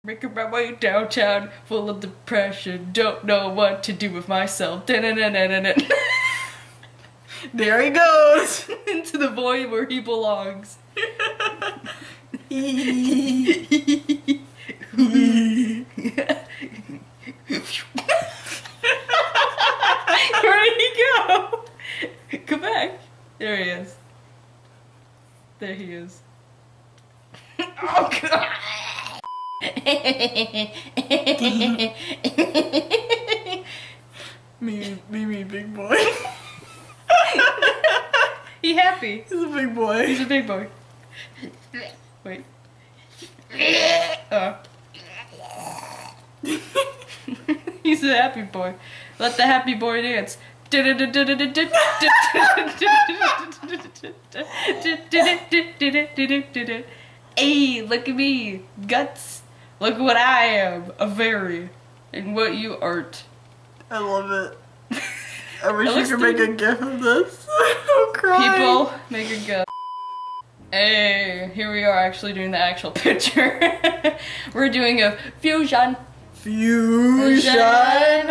Making my way downtown, full of depression, don't know what to do with myself. There he goes! Into the void where he belongs. Where'd he go? Come back. There he is. There he is. Oh god! me, big boy. He happy. He's a big boy. He's a big boy. Wait. He's a happy boy. Let the happy boy dance. Hey, look at me. Guts. Look what I am. A fairy. And what you aren't. I love it. I wish you could make a gif of this. I'm crying. People, make a gif. Hey, here we are actually doing the actual picture. We're doing a fusion.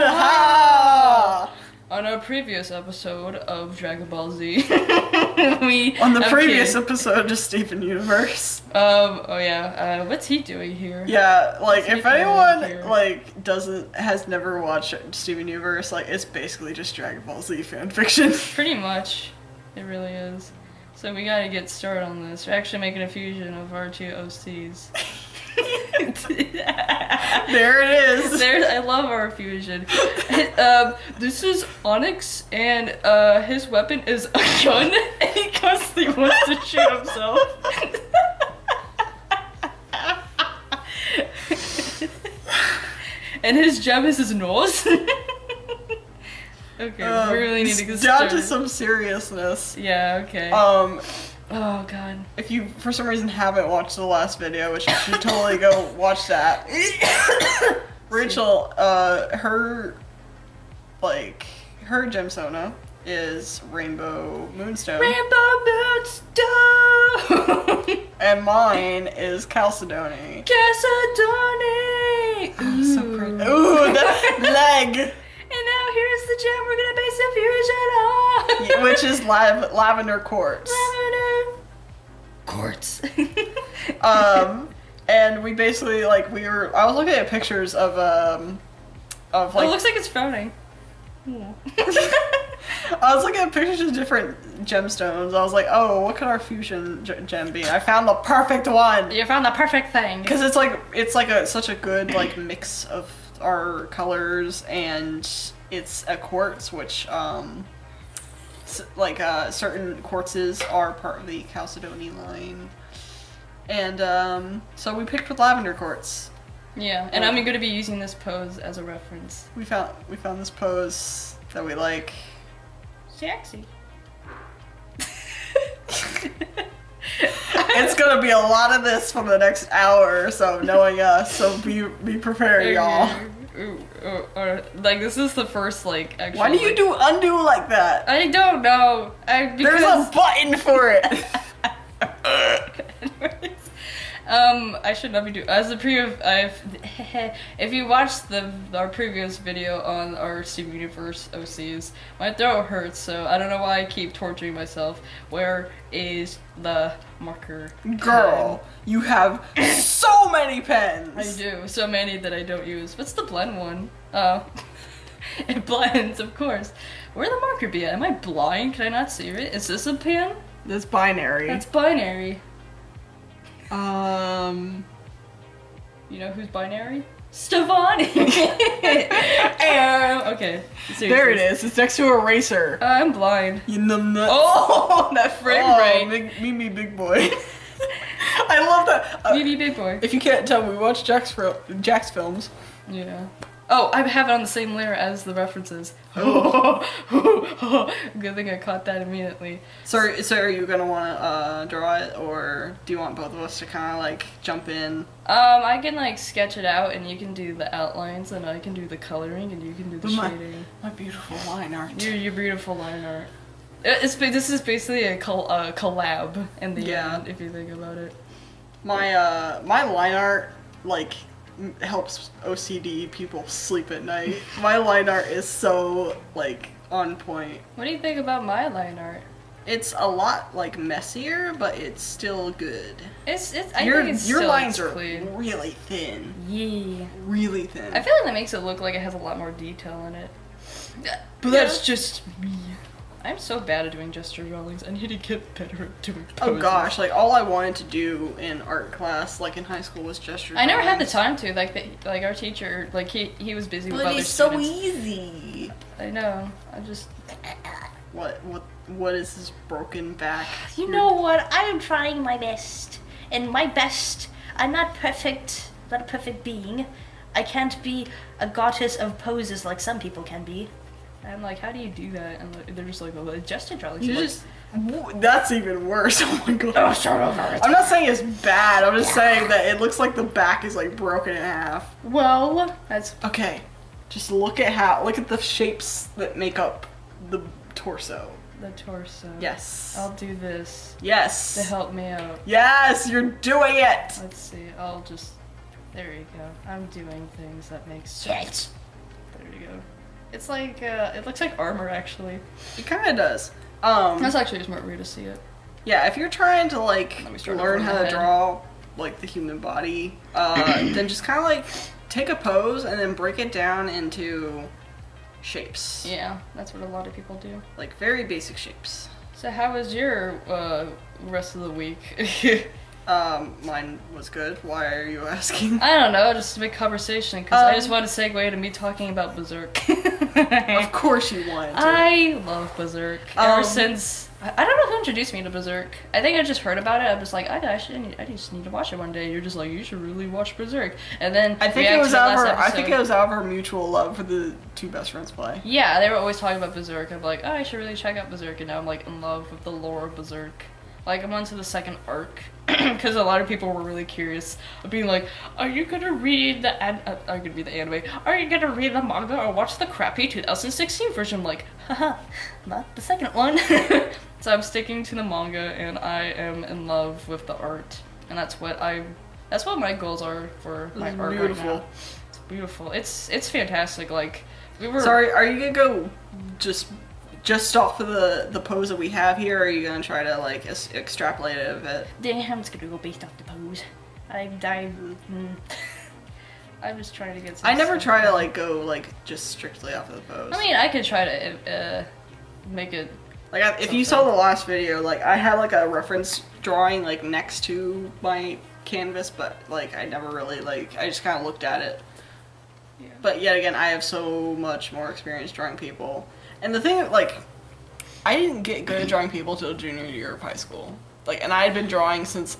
Ha! On our previous episode of Dragon Ball Z, on the previous episode of Steven Universe. Oh yeah, what's he doing here? Yeah, like if anyone like has never watched Steven Universe, like it's basically just Dragon Ball Z fanfiction. Pretty much, it really is. So we gotta get started on this. We're actually making a fusion of our two OCs. There it is. I love our fusion. This is Onyx, and his weapon is a gun, and he constantly wants to shoot himself. And his gem is his nose. Okay, we really need to get started. Down to some seriousness. Yeah, okay. Oh god. If you, for some reason, haven't watched the last video, which you should totally go watch that. Rachel, her gemstone is Rainbow Moonstone. Rainbow Moonstone! And mine is Chalcedony. Chalcedony! Oh, so pretty. Ooh, that leg! And now here's the gem we're gonna base the fusion on! Yeah, which is Lavender Quartz. Lavender Quartz. And we basically, I was looking at pictures of it looks like it's frowning. I was looking at pictures of different gemstones. I was like, oh, what could our fusion gem be? I found the perfect one! You found the perfect thing! Because it's such a good, mix of our colors, and it's a quartz, which, certain quartzes are part of the Chalcedony line. And, so we picked with Lavender Quartz. Yeah, and I'm going to be using this pose as a reference. We found this pose that we like. Sexy. It's gonna be a lot of this for the next hour or so, knowing us, so be prepared, y'all. This is the first, actually... Why do you do undo like that? I don't know. There's a button for it! I should not be doing... As a if you watched our previous video on our Steven Universe OCs, my throat hurts, so I don't know why I keep torturing myself. Where is the marker? Girl, you have so many pens! I do. So many that I don't use. What's the blend one? Oh. It blends, of course. Where'd the marker be at? Am I blind? Can I not see it? Is this a pen? That's binary. That's binary. You know who's binary? Stefani! Okay. Seriously. There it is. It's next to a eraser. I'm blind. You nuts. Oh, that frame rate. Me, big boy. I love that. Me, big boy. If you can't tell, we watch Jack's films. Yeah. Oh, I have it on the same layer as the references. Good thing I caught that immediately. So are you gonna want to draw it, or do you want both of us to kind of jump in? I can sketch it out, and you can do the outlines, and I can do the coloring, and you can do the shading. My beautiful line art. Your beautiful line art. This is basically a collab in the end, if you think about it. My line art helps OCD people sleep at night. My line art is so, like, on point. What do you think about my line art? It's a lot, like, messier, but it's still good. I think it's your still lines are clean. really thin. Yeah. Really thin. I feel like that makes it look like it has a lot more detail in it. But that's just me. I'm so bad at doing gesture drawings. I need to get better at doing poses. Oh gosh, like all I wanted to do in art class, like in high school, was gesture drawings. I never had the time to. Like our teacher, like he was busy with other students. But it's so easy. I know. I just. What is this broken back? You know what? I am trying my best. And my best, I'm not perfect, not a perfect being. I can't be a goddess of poses like some people can be. I'm like, how do you do that? And they're just like, well, gesture drawings. That's even worse. Oh my god. Oh, start over. I'm not saying it's bad. I'm just saying that it looks like the back is like broken in half. Well, that's okay. Just look at the shapes that make up the torso. the torso. Yes. I'll do this Yes. to help me out. Yes, you're doing it. Let's see. I'll just. There you go. I'm doing things that make sense. There you go. It's like it looks like armor actually. It kind of does. That's actually a smart way to see it. Yeah, if you're trying to like Let me start learn over how my to head. draw like the human body, then just kind of like take a pose and then break it down into shapes. Yeah, that's what a lot of people do. Like very basic shapes. So how was your rest of the week? Mine was good. Why are you asking? I don't know, just to make conversation, because I just want to segue to me talking about Berserk. Of course you wanted to. I love Berserk. Ever since... I don't know who introduced me to Berserk. I think I just heard about it. I'm just like, I just need to watch it one day. You're just like, you should really watch Berserk. And then I think it was out of our mutual love for the two best friends play. Yeah, they were always talking about Berserk. I'm like, oh, I should really check out Berserk. And now I'm like in love with the lore of Berserk. Like, I'm on to the second arc, because a lot of people were really curious of being like, are you gonna read the anime? Are you gonna read the manga or watch the crappy 2016 version? I'm like, haha, not the second one. So I'm sticking to the manga, and I am in love with the art, and that's what my goals are for my art beautiful. right now. It's beautiful. It's fantastic. Like, we were. Sorry, are you gonna go just off of the pose that we have here, or are you gonna try to like extrapolate it a bit? I'm just gonna go based off the pose. I'm just trying to get some I never stuff try to done. like go like just strictly off of the pose. I mean, I could try to make it. Like if you saw the last video, like I had like a reference drawing like next to my canvas, but like I never really like I just kind of looked at it. Yeah. But yet again, I have so much more experience drawing people. And the thing, like, I didn't get good at drawing people till junior year of high school. Like, and I had been drawing since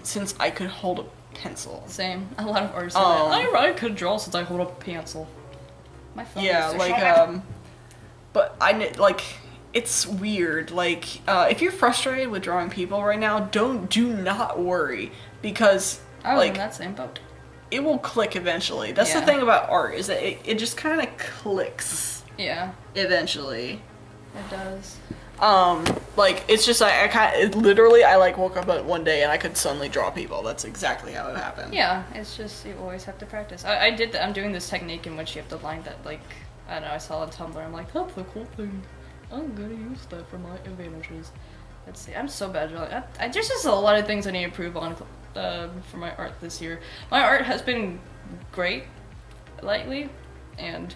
since I could hold a pencil. Same. A lot of artists say that. I could draw since I hold a pencil. My phone Yeah, is so like, short. but like, it's weird. Like, if you're frustrated with drawing people right now, do not worry, because I was like in that same boat. it will click eventually. That's the Yeah. thing about art, is that it just kind of clicks Yeah, eventually. it does. Like, it's just I like woke up one day and I could suddenly draw people. That's exactly how it happened. Yeah, it's just you always have to practice. I did that. I'm doing this technique in which you have to line that, like, I don't know, I saw on Tumblr. I'm like, that's a cool thing. I'm gonna use that for my advantages. Let's see. I'm so bad at drawing. There's just a lot of things I need to improve on for my art this year. My art has been great lately, and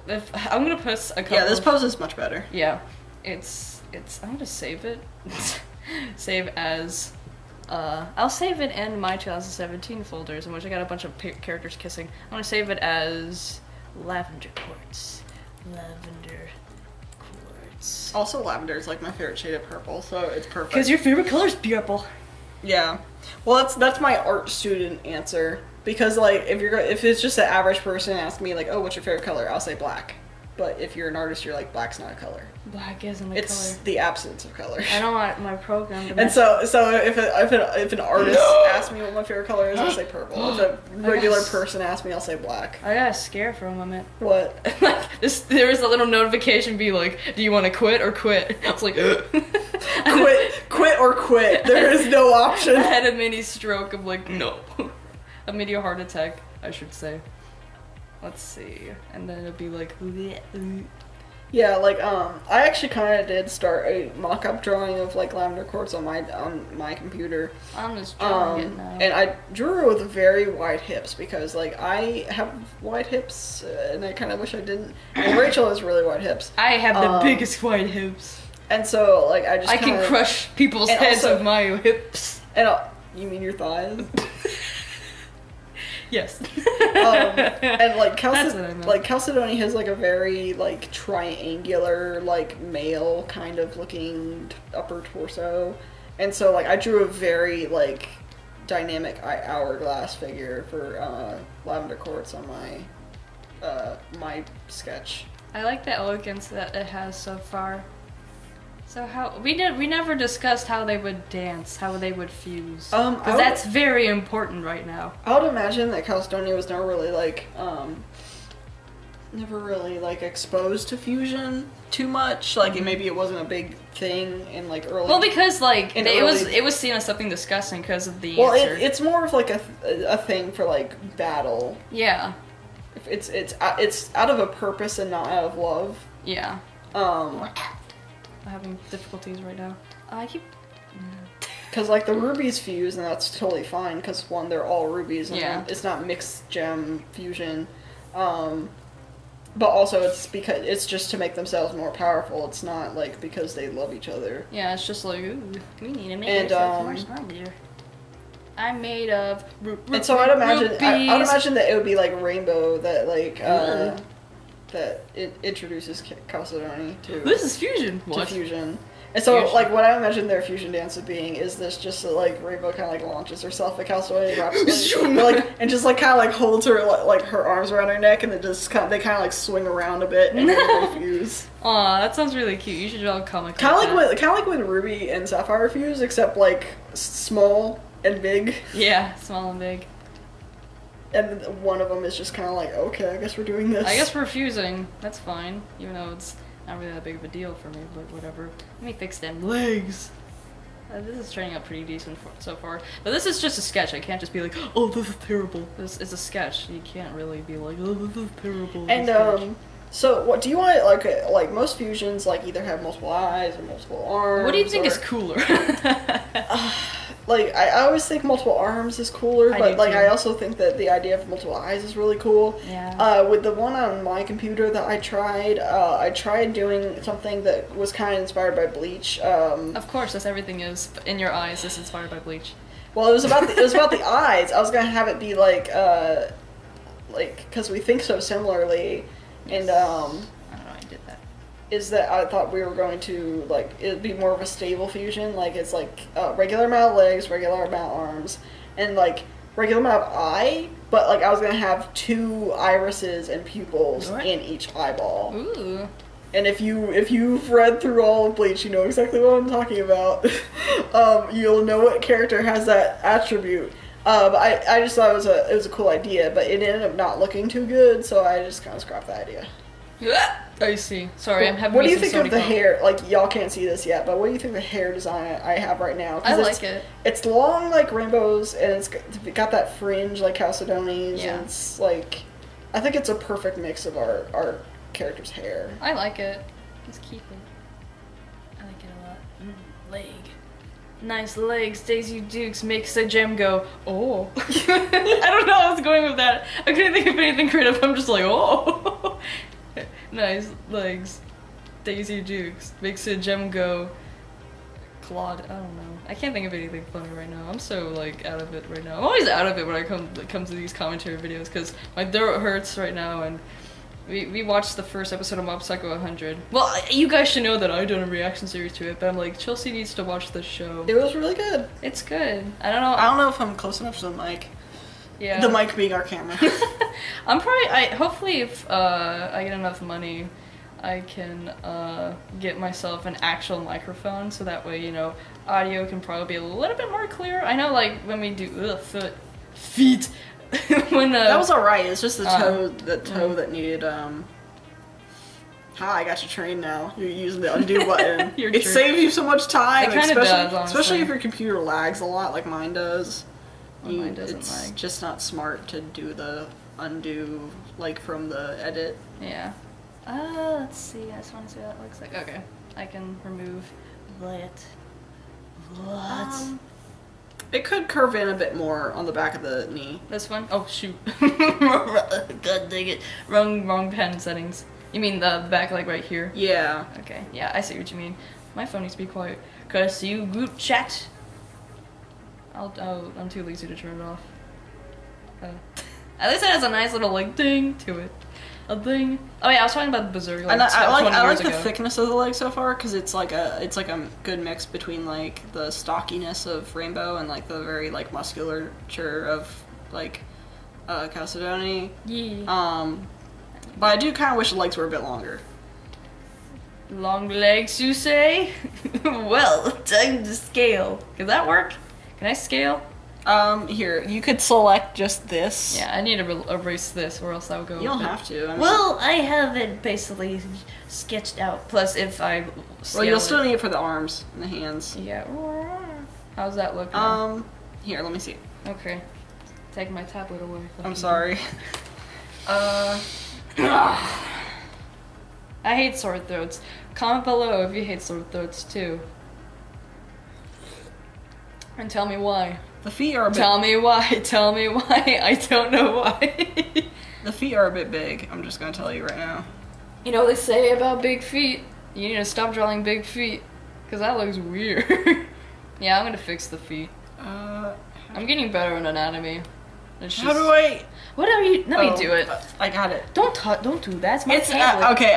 if I'm gonna post a couple. Yeah, this pose is much better. Yeah, it's. I'm gonna save it. Save as. I'll save it in my 2017 folders, in which I got a bunch of characters kissing. I'm gonna save it as Lavender Quartz. Lavender Quartz. Also, lavender is like my favorite shade of purple, so it's perfect. Because your favorite color is purple. Yeah. Well, that's my art student answer. Because like if it's just an average person asking me like, oh, what's your favorite color? I'll say black. But if you're an artist, you're like, black's not a color. Black isn't a It's color. the absence of color. I don't want my program to. And so if an artist asks me what my favorite color is, I'll say purple. If a regular person asks me, I'll say black. I got scared for a moment. What? Like there was a little notification be like, do you want to quit or quit? I was like, Quit or quit. There is no option. I had a mini stroke of like, no. a meteor heart attack, I should say. Let's see. And then it'd be like... Yeah, like, I actually kind of did start a mock-up drawing of, like, Lavender Quartz on my computer. I'm just drawing it now. And I drew her with very wide hips because, like, I have wide hips, and I kind of wish I didn't. And Rachel has really wide hips. I have the biggest wide hips. And so, like, I can crush people's heads with my hips. And you mean your thighs? Yes. And like Chalcedony has like a very like triangular like male kind of looking upper torso, and so like I drew a very like dynamic hourglass figure for Lavender Quartz on my sketch. I like the elegance that it has so far. So how we never discussed how they would dance, how they would fuse. Because that's very important right now. I would imagine that Chalcedony was never really exposed to fusion too much. Like maybe it wasn't a big thing in like early. Well, because like it was seen as something disgusting because of the. Well, it's more of like a thing for like battle. Yeah. It's out of a purpose and not out of love. Yeah. I'm having difficulties right now. I keep... Because, like, the rubies fuse, and that's totally fine, because, one, they're all rubies, and it's not mixed gem fusion. But also, it's because it's just to make themselves more powerful. It's not, like, because they love each other. Yeah, it's just like, ooh, we need to make ourselves more stronger. I'm made of and so I'd imagine that it would be, like, rainbow that, like, that it introduces Chalcedony to. This is fusion. To fusion. And so, like, what I imagine their fusion dance of being is this just like Rainbow kind of like launches herself at Chalcedony, and just like kind of like holds her like her arms around her neck, and then just they kind of like swing around a bit and then they fuse. Aw, that sounds really cute. You should draw a comic. Kind of like when Ruby and Sapphire fuse, except like small and big. Yeah, small and big. And one of them is just kind of like, okay, I guess we're doing this. I guess we're fusing. That's fine. Even though it's not really that big of a deal for me, but whatever. Let me fix them legs. This is turning out pretty decent so far. But this is just a sketch. I can't just be like, oh, this is terrible. This is a sketch. You can't really be like, oh, this is terrible. And, so what do you want, like most fusions, like, either have multiple eyes or multiple arms? What do you think is cooler? Like, I always think multiple arms is cooler, but, like, I also think that the idea of multiple eyes is really cool. Yeah. With the one on my computer that I tried doing something that was kind of inspired by Bleach. Of course, as everything is in your eyes is inspired by Bleach. Well, it was about the eyes. I was gonna have it be like, because we think so similarly, and I don't know, I did that. Is that I thought we were going to, like, it'd be more of a stable fusion, like, it's like regular amount of legs, regular amount of arms, and like regular amount of eye, but like I was gonna have 2 irises and pupils in each eyeball. Ooh. And if you've read through all of Bleach, you know exactly what I'm talking about. You'll know what character has that attribute. But I just thought it was a cool idea, but it ended up not looking too good, so I just kind of scrapped the idea. I see. Sorry, I'm having. What do you think of the hair? Like, y'all can't see this yet, but what do you think of the hair design I have right now? I like it. It's long like Rainbow's, and it's got that fringe like Chalcedony's, and it's like, I think it's a perfect mix of our character's hair. I like it. Let's keep it. I like it a lot. Leg. Nice legs, Daisy Dukes makes the gem go, oh. I don't know how I was going with that. I couldn't think of anything creative. I'm just like, oh. Nice legs, Daisy Dukes makes a gem go, Claude. I don't know. I can't think of anything funny right now. I'm so like out of it right now. I'm always out of it when I come to these commentary videos because my throat hurts right now, and we watched the first episode of Mob Psycho 100. Well, you guys should know that I've done a reaction series to it, but I'm like, Chelsie needs to watch this show. It was really good. It's good. I don't know if I'm close enough to the mic. Yeah. The mic being our camera. Hopefully if I get enough money, I can get myself an actual microphone, so that way, you know, audio can probably be a little bit more clear. I know, like, when we do feet when that was alright. It's just the toe that needed I got you trained now. You're using the undo button. Saves you so much time. It kind of does, honestly. Especially if your computer lags a lot like mine does. Mine doesn't it's lag. just not smart to do the undo like from the edit. Yeah. Let's see. I just want to see what that looks like. Okay, I can remove that. What? It could curve in a bit more on the back of the knee. This one? Oh shoot! God dang it! Wrong pen settings. You mean the back, like right here? Yeah. Okay. Yeah, I see what you mean. My phone needs to be quiet. Cause you group chat. I'm too lazy to turn it off. At least it has a nice little like ding to it. A thing. Oh yeah, I was talking about the Berserk. Like, I like the ago. thickness of the leg so far because it's like a good mix between like the stockiness of Rainbow and like the very like musculature of like Chalcedony. Yeah. But I do kind of wish the legs were a bit longer. Long legs, you say? Well, time to scale. Can that work? Can I scale? Here, you could select just this. Yeah, I need to erase this or else I'll go. You don't have to. I mean, Well, I have it basically sketched out. Plus, if I scale you'll still need it for the arms and the hands. Yeah. How's that look? Here, let me see. Okay. Take my tablet away. I'm sorry. I hate sore throats. Comment below if you hate sore throats too. And tell me why. The feet are a bit. Tell me why. Tell me why. I don't know why. The feet are a bit big. I'm just gonna tell you right now. You know what they say about big feet? You need to stop drawing big feet. Cause that looks weird. Yeah, I'm gonna fix the feet. I'm getting better in anatomy. It's just... How do I? What are you? Let me do it. I got it. Don't do that. It's my tablet. Okay.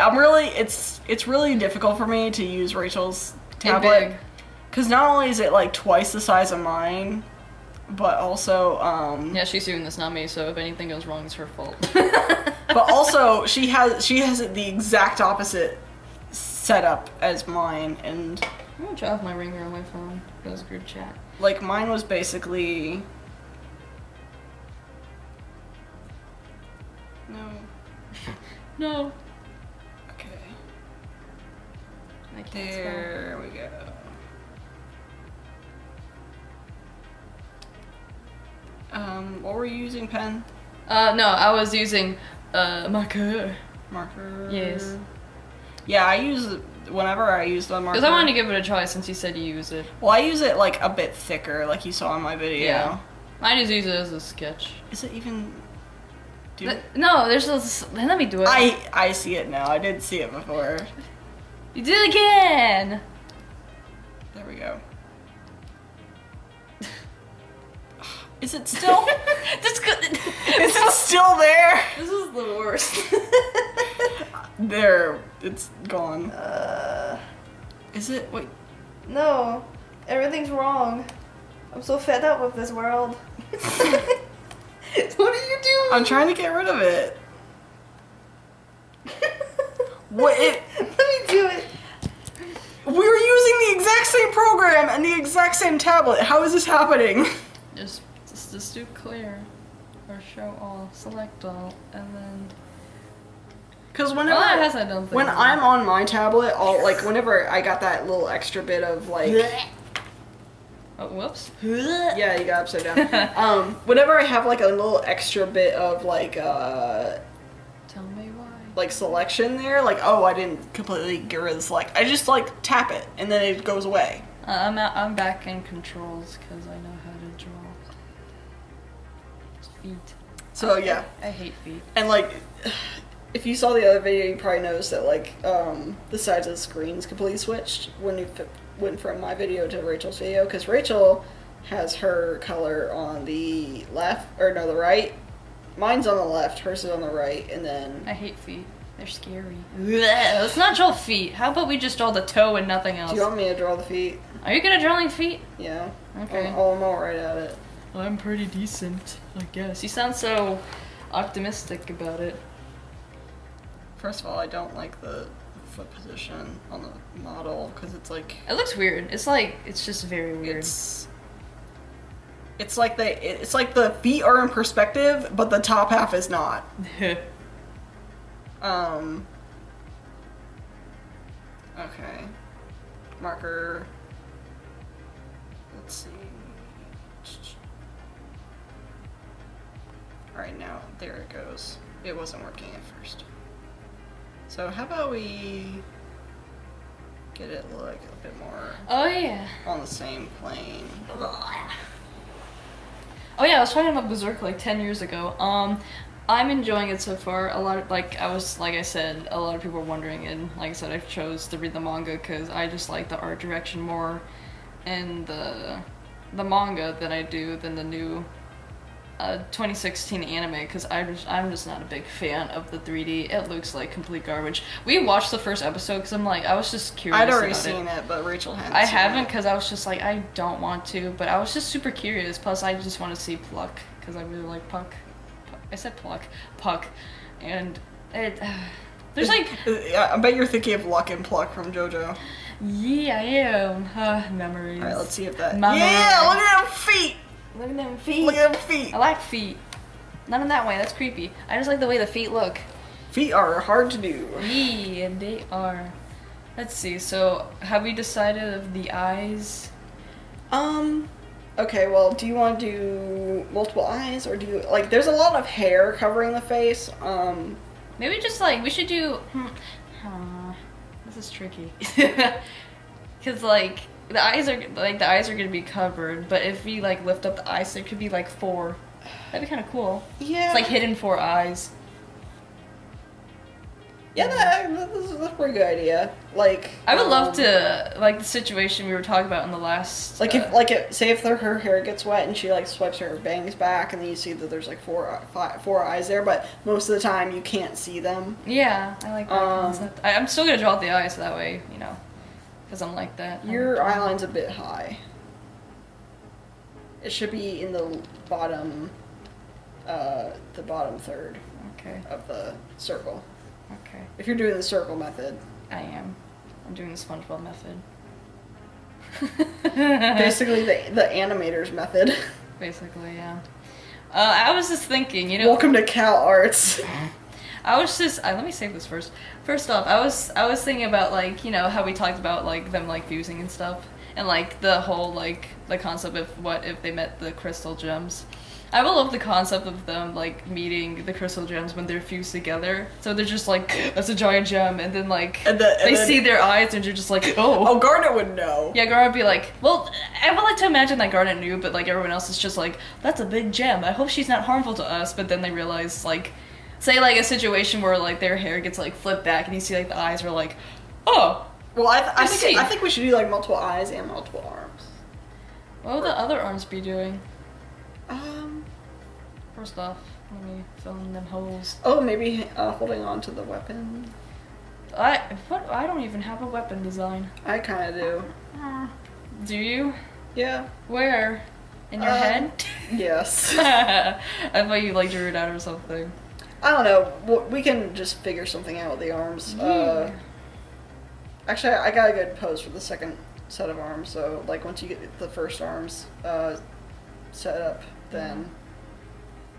It's really difficult for me to use Rachel's And tablet big. because not only is it like twice the size of mine, but also Yeah, she's doing this, not me. So if anything goes wrong, it's her fault. but also she has the exact opposite setup as mine, and I'm gonna turn off my ringer on my phone. That was a group chat. like mine was basically. No. No. Okay. I can't There we go. What were you using, pen? No, I was using marker. Marker. Yes. Yeah, I use whenever I use the marker. Because I wanted to give it a try since you said you use it. Well, I use it like a bit thicker, like you saw in my video. Yeah. I just use it as a sketch. Is it even? No, there's this. Let me do it. I see it now. I did see it before. You did it again. There we go. Is it still? That's good. Is it still there? This is the worst. There, it's gone. Is it? Wait. No, everything's wrong. I'm so fed up with this world. What are you doing? I'm trying to get rid of it. What? Let me do it. We were using the exact same program and the exact same tablet. How is this happening? Just do clear or show all, select all, and then. Because whenever Oh, it has I don't think. when I'm on my tablet, whenever I got that little extra bit of like. Oh, whoops. Yeah, you got upside down. Whenever I have like a little extra bit of like Tell me why. like selection there, like I didn't completely get rid of the select. I just like tap it and then it goes away. I'm back in controls because I know how to draw. Feet. So yeah, I hate feet. and like if you saw the other video, you probably noticed that like the sides of the screens completely switched when you went from my video to Rachel's video, because Rachel has her color on the left, or no, the right. Mine's on the left, hers is on the right, and then... I hate feet. They're scary. Let's not draw feet. How about we just draw the toe and nothing else? Do you want me to draw the feet? Are you good at drawing feet? Yeah. Okay. I'm all right at it. I'm pretty decent, I guess. You sound so optimistic about it. First of all, I don't like the foot position on the model, because it's like... It looks weird. It's just very weird. It's like the feet are in perspective, but the top half is not. Okay. Marker. Let's see. Alright, now, there it goes. It wasn't working at first. So how about we get it like a bit more on the same plane. Oh yeah, I was talking about Berserk like 10 years ago. I'm enjoying it so far. A lot of, like I said, a lot of people were wondering, and like I said, I chose to read the manga because I just like the art direction more in the manga than I do than the new 2016 anime, because I'm just not a big fan of the 3D. It looks like complete garbage. We watched the first episode because I was just curious. I'd already seen it, but Rachel hadn't. I haven't because I was just like, I don't want to, but I was just super curious. Plus, I just want to see Pluck because I really like Puck. I said Puck, and it. There's like. I bet you're thinking of Luck and Pluck from JoJo. Yeah, I am. Memories. All right, let's see if that. Memories. Yeah, look at them feet. Look at them feet. Look at them feet. I like feet. Not in that way. That's creepy. I just like the way the feet look. Feet are hard to do. Yeah, they are. Let's see. So, have we decided of the eyes? Okay, well, do you want to do multiple eyes, or do you, like, there's a lot of hair covering the face, Maybe just, like, we should do, this is tricky. Because, like, the eyes are gonna be covered, but if we, like, lift up the eyes, there could be, like, 4. That'd be kind of cool. Yeah. It's, like, hidden 4 eyes. Yeah, that's a pretty good idea. Like, I would love to, like, the situation we were talking about in the last... Like, say if her hair gets wet and she, like, swipes her bangs back, and then you see that there's, like, four eyes there, but most of the time you can't see them. Yeah, I like that concept. I'm still gonna draw the eyes that way, you know, because I'm like that. Your eye line's a bit high. It should be in the bottom third of the circle. Okay. If you're doing the circle method. I am. I'm doing the SpongeBob method. Basically the animator's method. Basically, yeah. I was just thinking, you know... Welcome to Cal Arts. I was just... let me save this first. First off, I was thinking about, like, you know, how we talked about, like, them, like, fusing and stuff. And, like, the whole, like, the concept of what if they met the crystal gems. I would love the concept of them, like, meeting the crystal gems when they're fused together. So they're just like, that's a giant gem, and then, like, they see their eyes, and they're just like, oh. Oh, Garnet would know. Yeah, Garnet would be like, well, I would like to imagine that Garnet knew, but, like, everyone else is just like, that's a big gem. I hope she's not harmful to us. But then they realize, like, say, like, a situation where, like, their hair gets, like, flipped back, and you see, like, the eyes are like, oh. Well, I think we should do, like, multiple eyes and multiple arms. What would the other arms be doing? First off, let me fill in them holes. Oh, maybe holding on to the weapon. I don't even have a weapon design. I kind of do. Do you? Yeah. Where? In your head? Yes. I thought you, like, drew it out or something. I don't know. We can just figure something out with the arms. Yeah. Actually, I got a good pose for the second set of arms, so, like, once you get the first arms set up, then...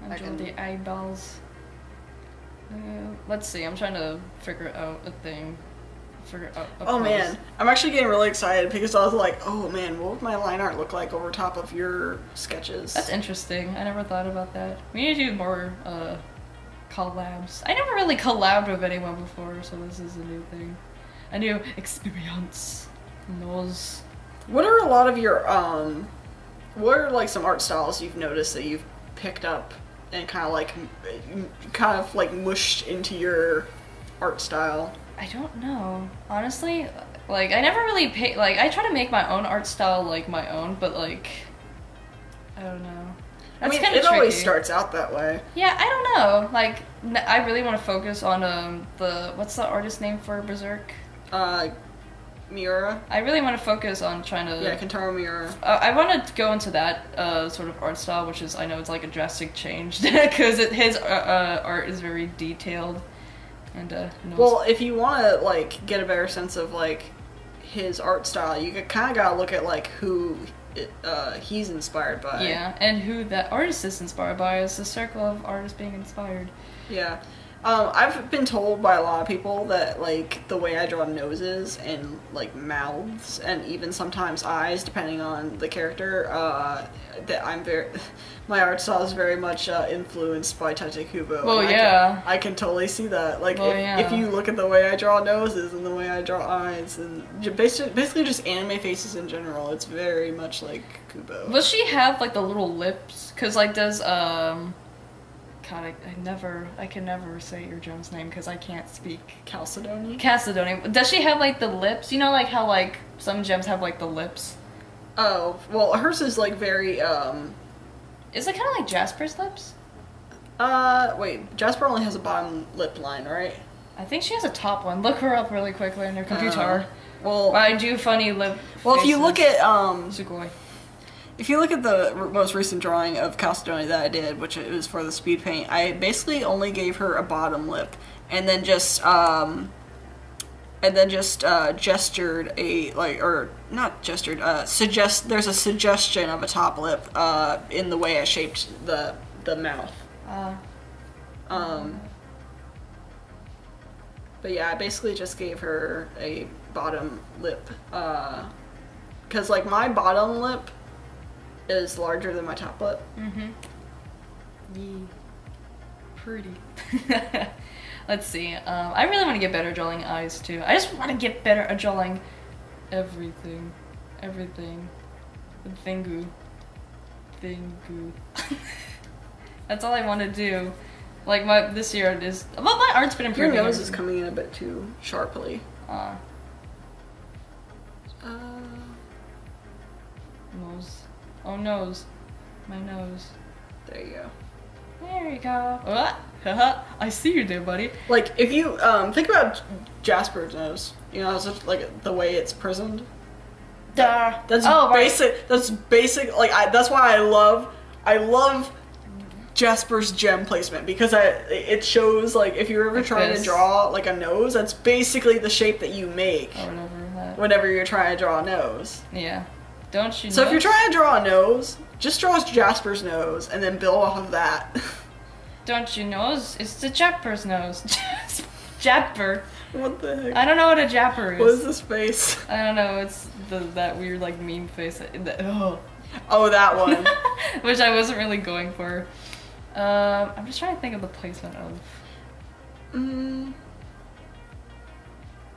I draw the eyeballs. Let's see, I'm trying to figure out a thing. Oh man, I'm actually getting really excited because I was like, oh man, what would my line art look like over top of your sketches? That's interesting. I never thought about that. We need to do more collabs. I never really collabed with anyone before, so this is a new thing. A new experience. Knows. What are a lot of your what are, like, some art styles you've noticed that you've picked up and kind of like mushed into your art style? I don't know. Honestly, like, I never really I try to make my own art style, like, my own, but, like, I don't know. That's I mean, kind of it always starts out that way. Yeah, I don't know. Like, I really want to focus on what's the artist name for Berserk? Miura. I really want to focus on trying to... Yeah, Kentaro Miura. I want to go into that sort of art style, which is, I know it's like a drastic change, because his art is very detailed. And, well, if you want to, like, get a better sense of, like, his art style, you kind of gotta look at, like, who he's inspired by. Yeah, and who that artist is inspired by is the circle of artists being inspired. Yeah. I've been told by a lot of people that, like, the way I draw noses and, like, mouths and even sometimes eyes, depending on the character, that I'm very... My art style is very much influenced by Tite Kubo. Well, yeah. I can totally see that. Like, Well, if you look at the way I draw noses and the way I draw eyes and basically just anime faces in general, it's very much like Kubo. Does she have, like, the little lips? Because, like, does, God, I can never say your gem's name because I can't speak. Chalcedony. Does she have, like, the lips? You know, like, how, like, some gems have, like, the lips? Oh, well, hers is, like, very, Is it kind of like Jasper's lips? Wait, Jasper only has a bottom lip line, right? I think she has a top one. Look her up really quickly on your computer. Well, I do funny lip Well, if you look at, Sugoi. If you look at the most recent drawing of Chalcedony that I did, which it was for the speed paint, I basically only gave her a bottom lip, and then just gestured a, like, or not gestured, there's a suggestion of a top lip, in the way I shaped the mouth. But yeah, I basically just gave her a bottom lip, cause, like, my bottom lip is larger than my top lip. Mm-hmm. Yee. Pretty. Let's see. I really want to get better at drawing eyes, too. I just want to get better at drawing everything. Everything. Thingu. That's all I want to do. Like, this year is... Well, my art's been improving. Your nose is coming in a bit too sharply. Nose. Oh, nose. My nose. There you go. There you go. I see you there, buddy. Like, if you think about Jasper's nose, you know, it's just, like, the way it's prismed. That's basic. Right. That's basic. Like, that's why I love Jasper's gem placement, because it shows, like, if you're ever trying to draw, like, a nose, that's basically the shape that you make. Or whatever. Whenever you're trying to draw a nose. Yeah. Don't you know? So if you're trying to draw a nose, just draw Jasper's nose and then build off of that. Don't you know? It's the Japper's nose. Japper. What the heck? I don't know what a Japper is. What is this face? I don't know. It's that weird, like, meme face. Oh, that one. Which I wasn't really going for. I'm just trying to think of the placement of...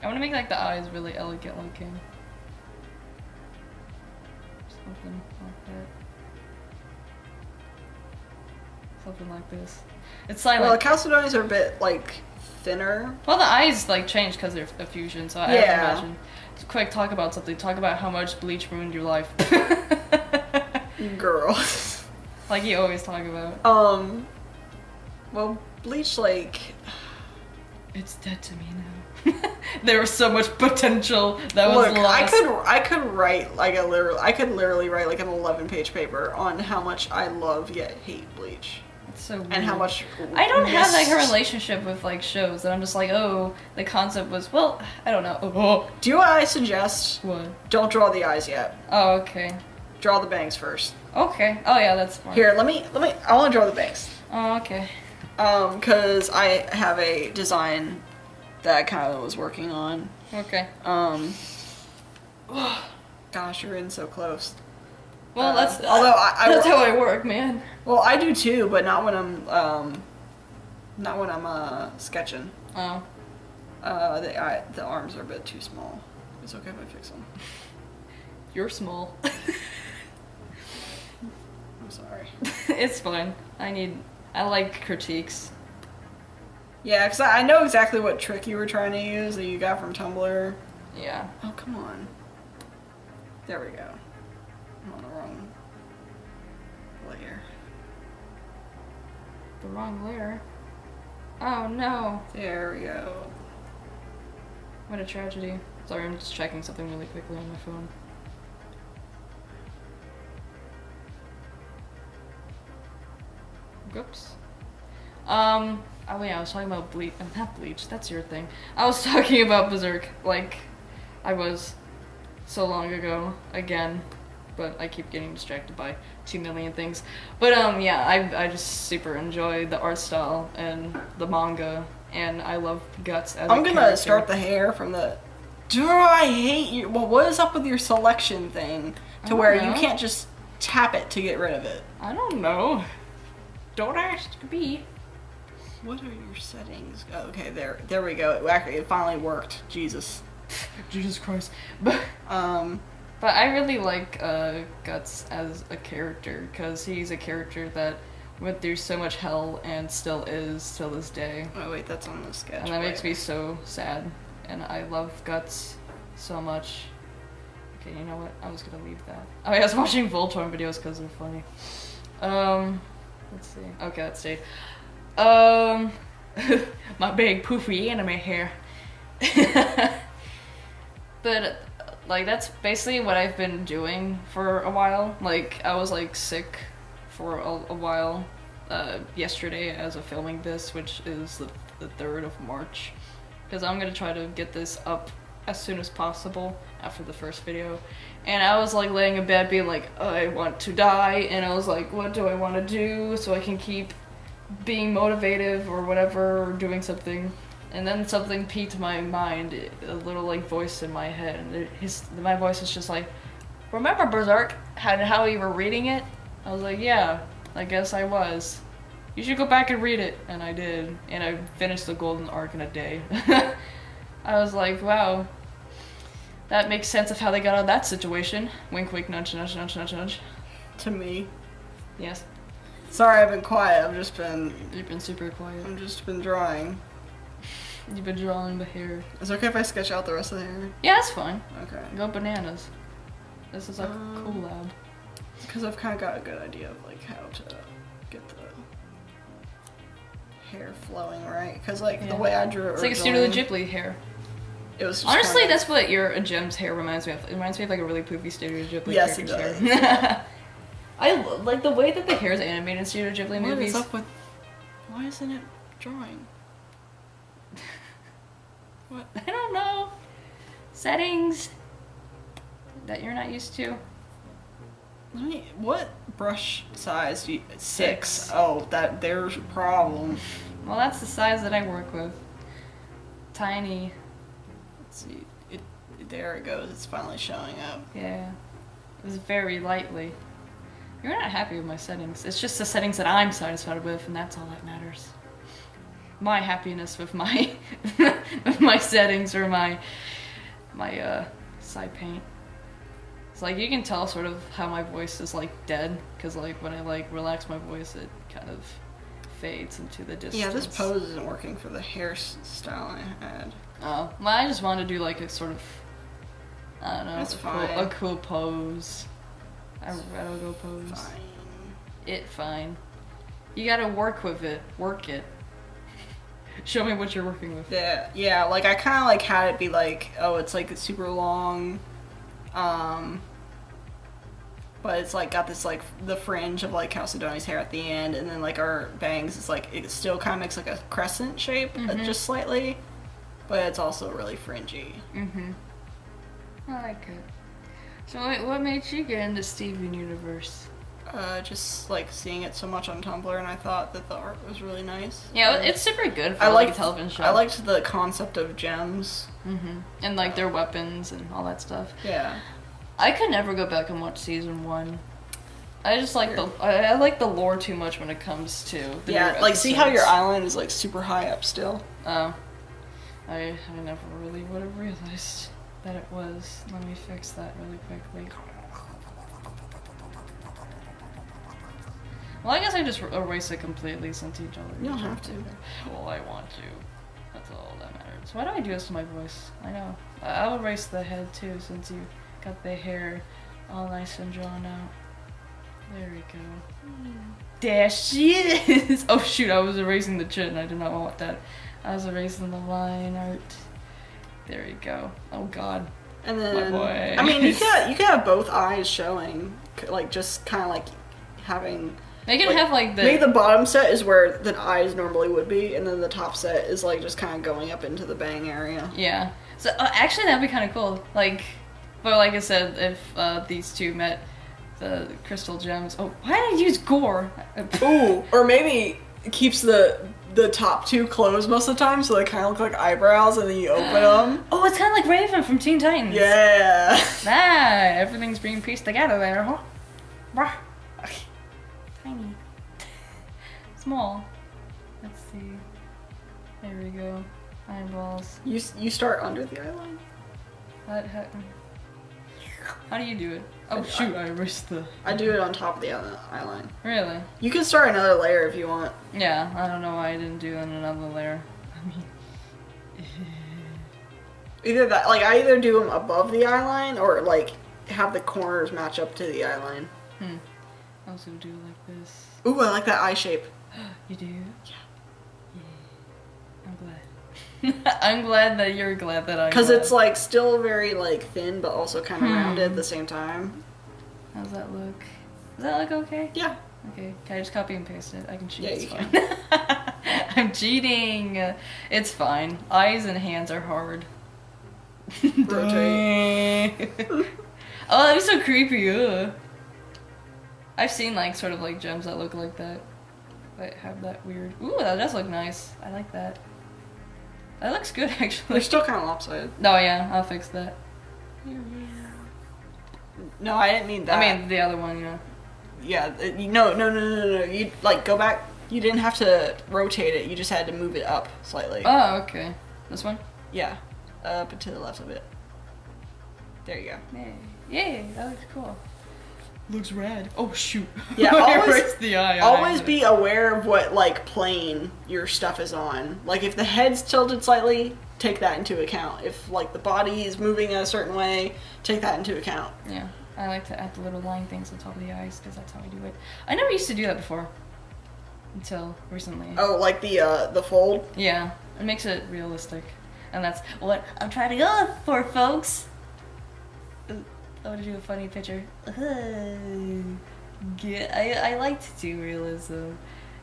I want to make, like, the eyes really elegant looking. Something like that. Something like this. It's silent. Well, the Chalcedonies are a bit, like, thinner. Well, the eyes, like, change because they're a fusion, so I have to imagine. Just quick, talk about something. Talk about how much bleach ruined your life. Girl. Like you always talk about. Well, bleach, like... It's dead to me now. There was so much potential that was lost. I could write, like, I could literally write, like, an 11-page paper on how much I love yet hate bleach. It's so weird. And how much... I don't have, like, a relationship with, like, shows that I'm just like, oh, the concept was, well, I don't know. Oh. Do you know what I suggest? What? Don't draw the eyes yet. Oh, okay. Draw the bangs first. Okay. Oh, yeah, that's fine. Here, let me, I want to draw the bangs. Oh, okay. Cause I have a design that I kind of was working on. Okay. Gosh, you're in so close. Well, that's that's how I work, man. Well, I do too, but not when I'm sketching. Oh. The arms are a bit too small. It's okay if I fix them. You're small. I'm sorry. It's fine. I like critiques. Yeah, because I know exactly what trick you were trying to use that you got from Tumblr. Yeah. Oh, come on. There we go. I'm on the wrong layer. The wrong layer? Oh, no. There we go. What a tragedy. Sorry, I'm just checking something really quickly on my phone. Oops. Oh yeah, I was talking about bleach. Not bleach, that's your thing. I was talking about Berserk, like, I was so long ago, again. but I keep getting distracted by 2 million things. But yeah, I just super enjoy the art style and the manga, and I love Guts as I'm a gonna character. start the hair from the. I hate you. Well, what is up with your selection thing to where you can't just tap it to get rid of it? I don't know. Don't ask me. What are your settings? Oh, okay, there we go. It finally worked. Jesus. Jesus Christ. But I really like Guts as a character, because he's a character that went through so much hell and still is till this day. Oh wait, that's on the sketch. And that makes me so sad. And I love Guts so much. Okay, you know what? I was gonna leave that. Oh, yeah, I was watching Voltron videos because they're funny. Let's see. Okay, let's see. My big poofy anime hair. But like that's basically what I've been doing for a while. Like I was like sick for a while yesterday as of filming this, which is the 3rd of March, because I'm gonna try to get this up as soon as possible after the first video. And I was like laying in bed being like, I want to die, and I was like, what do I want to do so I can keep being motivative or whatever, or doing something. And then something piqued my mind, a little like voice in my head, and my voice was just like, remember Berserk? How you were reading it? I was like, yeah, I guess I was. You should go back and read it. And I did, and I finished the Golden Arc in a day. I was like, wow, that makes sense of how they got out of that situation. Wink, wink, nudge, nudge, nudge, nudge, nudge. To me. Yes. Sorry, I've been quiet. You've been super quiet. I've just been drawing. You've been drawing the hair. Is it okay if I sketch out the rest of the hair? Yeah, that's fine. Okay. Go bananas. This is like a collab. Because I've kind of got a good idea of like how to get the hair flowing right. Because like the way I drew it, it's like a Studio Ghibli hair. It was just honestly, that's what your Gem's hair reminds me of. It reminds me of like a really poofy Studio Ghibli character's hair. I like the way that the hair is animated in Studio Ghibli movies. What is up with? Why isn't it drawing? What? I don't know. Settings that you're not used to. What brush size do you... 6. Oh, there's a problem. Well, that's the size that I work with. Tiny. Let's see. There it goes. It's finally showing up. Yeah. It's very lightly. You're not happy with my settings. It's just the settings that I'm satisfied with, and that's all that matters. My happiness with my with my settings or my side paint. It's like you can tell sort of how my voice is like dead, because like when I like relax my voice, it kind of fades into the distance. Yeah, this pose isn't working for the hairstyle I had. Oh, well, I just wanted to do like a sort of, I don't know, That's fine. A cool pose. A go pose. Fine. Fine. You gotta work with it. Work it. Show me what you're working with. Yeah, like I kind of like had it be like, oh, it's like super long, but it's like got this like the fringe of like Chalcedoni's hair at the end, and then like our bangs is like it still kind of makes like a crescent shape, just slightly, but it's also really fringy. I like it. So what made you get into Steven Universe? Just like seeing it so much on Tumblr, and I thought that the art was really nice. Yeah, it's super good for like a television show. I liked the concept of gems. And like their weapons and all that stuff. Yeah. I could never go back and watch season 1. I just like I like the lore too much when it comes to the new like see how episodes. your island is like super high up still. Oh, I never really would have realized that it was. Let me fix that really quickly. Well, I guess I just erase it completely since each other. You don't have to. Well, I want to. That's all that matters. Why do I do this to my voice? I know. I'll erase the head too, since you got the hair all nice and drawn out. There we go. There she is! Oh shoot, I was erasing the chin. I did not want that. I was erasing the line art. There we go. Oh god. And then, my boy. I mean, you can have both eyes showing, like just kind of like having. They can have like the. Maybe the bottom set is where the eyes normally would be, and then the top set is like just kind of going up into the bang area. Yeah. So actually, that'd be kind of cool. Like, but like I said, if these two met the crystal gems. Oh, why did I use gore? Ooh, or maybe it keeps the top two closed most of the time, so they kind of look like eyebrows, and then you open them. Oh, it's kind of like Raven from Teen Titans. Yeah. Everything's being pieced together there, huh? Rah. Tiny. Small. Let's see. There we go. Eyeballs. You start under the eyeline? How do you do it? Oh shoot, I erased the... I do it on top of the eyeline. Really? You can start another layer if you want. Yeah, I don't know why I didn't do it in another layer. I mean... Either that, like, I either do them above the eyeline, or, like, have the corners match up to the eyeline. I also do it like this. Ooh, I like that eye shape. You do? Yeah. I'm glad. I'm glad that you're glad that I'm Because glad. it's, like, still very, like, thin, but also kind of rounded at the same time. How's that look? Does that look okay? Yeah. Okay, can I just copy and paste it? I can cheat. Yeah, it's you fine. I'm cheating. It's fine. Eyes and hands are hard. Rotate. Oh, that'd be so creepy. Ugh. I've seen like sort of like gems that look like that. That have that weird. Ooh, that does look nice. I like that. That looks good actually. They're still kind of lopsided. No, yeah, I'll fix that. No, I didn't mean that. I mean the other one, yeah. Yeah, no. You, like, go back. You didn't have to rotate it. You just had to move it up slightly. Oh, okay. This one? Yeah. Up and to the left of it. There you go. Yay. Yay, that looks cool. Looks rad. Oh, shoot. Yeah, Erase the eye. always be aware of what, like, plane your stuff is on. Like, if the head's tilted slightly, take that into account. If, like, the body is moving a certain way, take that into account. Yeah, I like to add the little line things on top of the eyes because that's how I do it. I never used to do that before. Until recently. Oh, like the fold? Yeah, it makes it realistic. And that's what I'm trying to go for, folks. I want to do a funny picture. I like to do realism.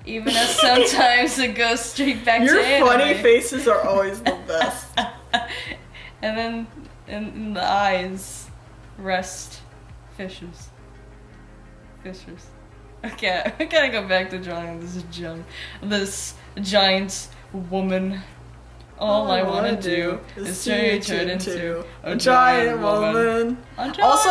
Even if sometimes it goes straight back Your to anime. funny faces are always the best. And then in the eyes rest fishes. Fishers. Okay, I gotta go back to drawing this giant woman. All I wanna do is change it into a giant woman. Also,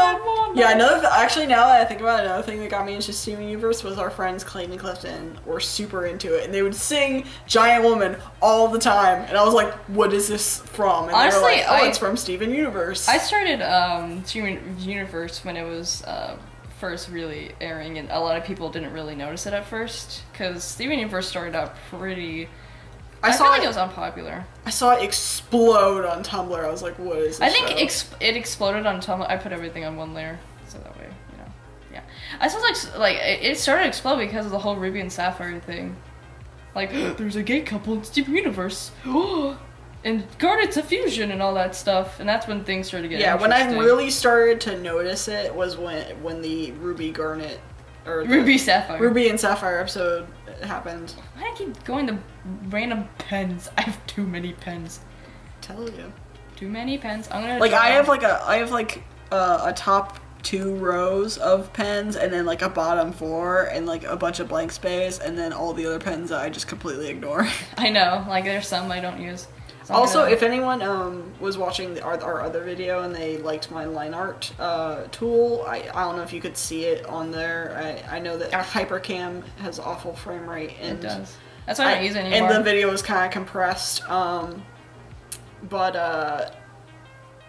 yeah, actually now that I think about it, another thing that got me into Steven Universe was our friends Clayton and Clifton were super into it, and they would sing Giant Woman all the time, and I was like, what is this from? And honestly, they were like, it's from Steven Universe. I started Steven Universe when it was first really airing, and a lot of people didn't really notice it at first, because Steven Universe started out pretty... I feel like it was unpopular. I saw it explode on Tumblr. I was like, what is this I think show? It exploded on Tumblr. I put everything on one layer, so that way, you know. Yeah. I saw like it started to explode because of the whole Ruby and Sapphire thing. Like, there's a gay couple in Steven Universe. And Garnet's a fusion and all that stuff. And that's when things started to get interesting. When I really started to notice it was when the Ruby Garnet... or Ruby Sapphire. Ruby and Sapphire episode happened. Why do I keep going to random pens? I have too many pens. Tell you. Too many pens. I'm gonna like draw. I have a top 2 rows of pens and then like a bottom 4 and like a bunch of blank space and then all the other pens that I just completely ignore. I know. Like there's some I don't use. So also, if anyone was watching our other video and they liked my line art tool, I don't know if you could see it on there. I know that Hypercam has awful frame rate. And it does. That's why I don't use it anymore. And the video was kind of compressed. But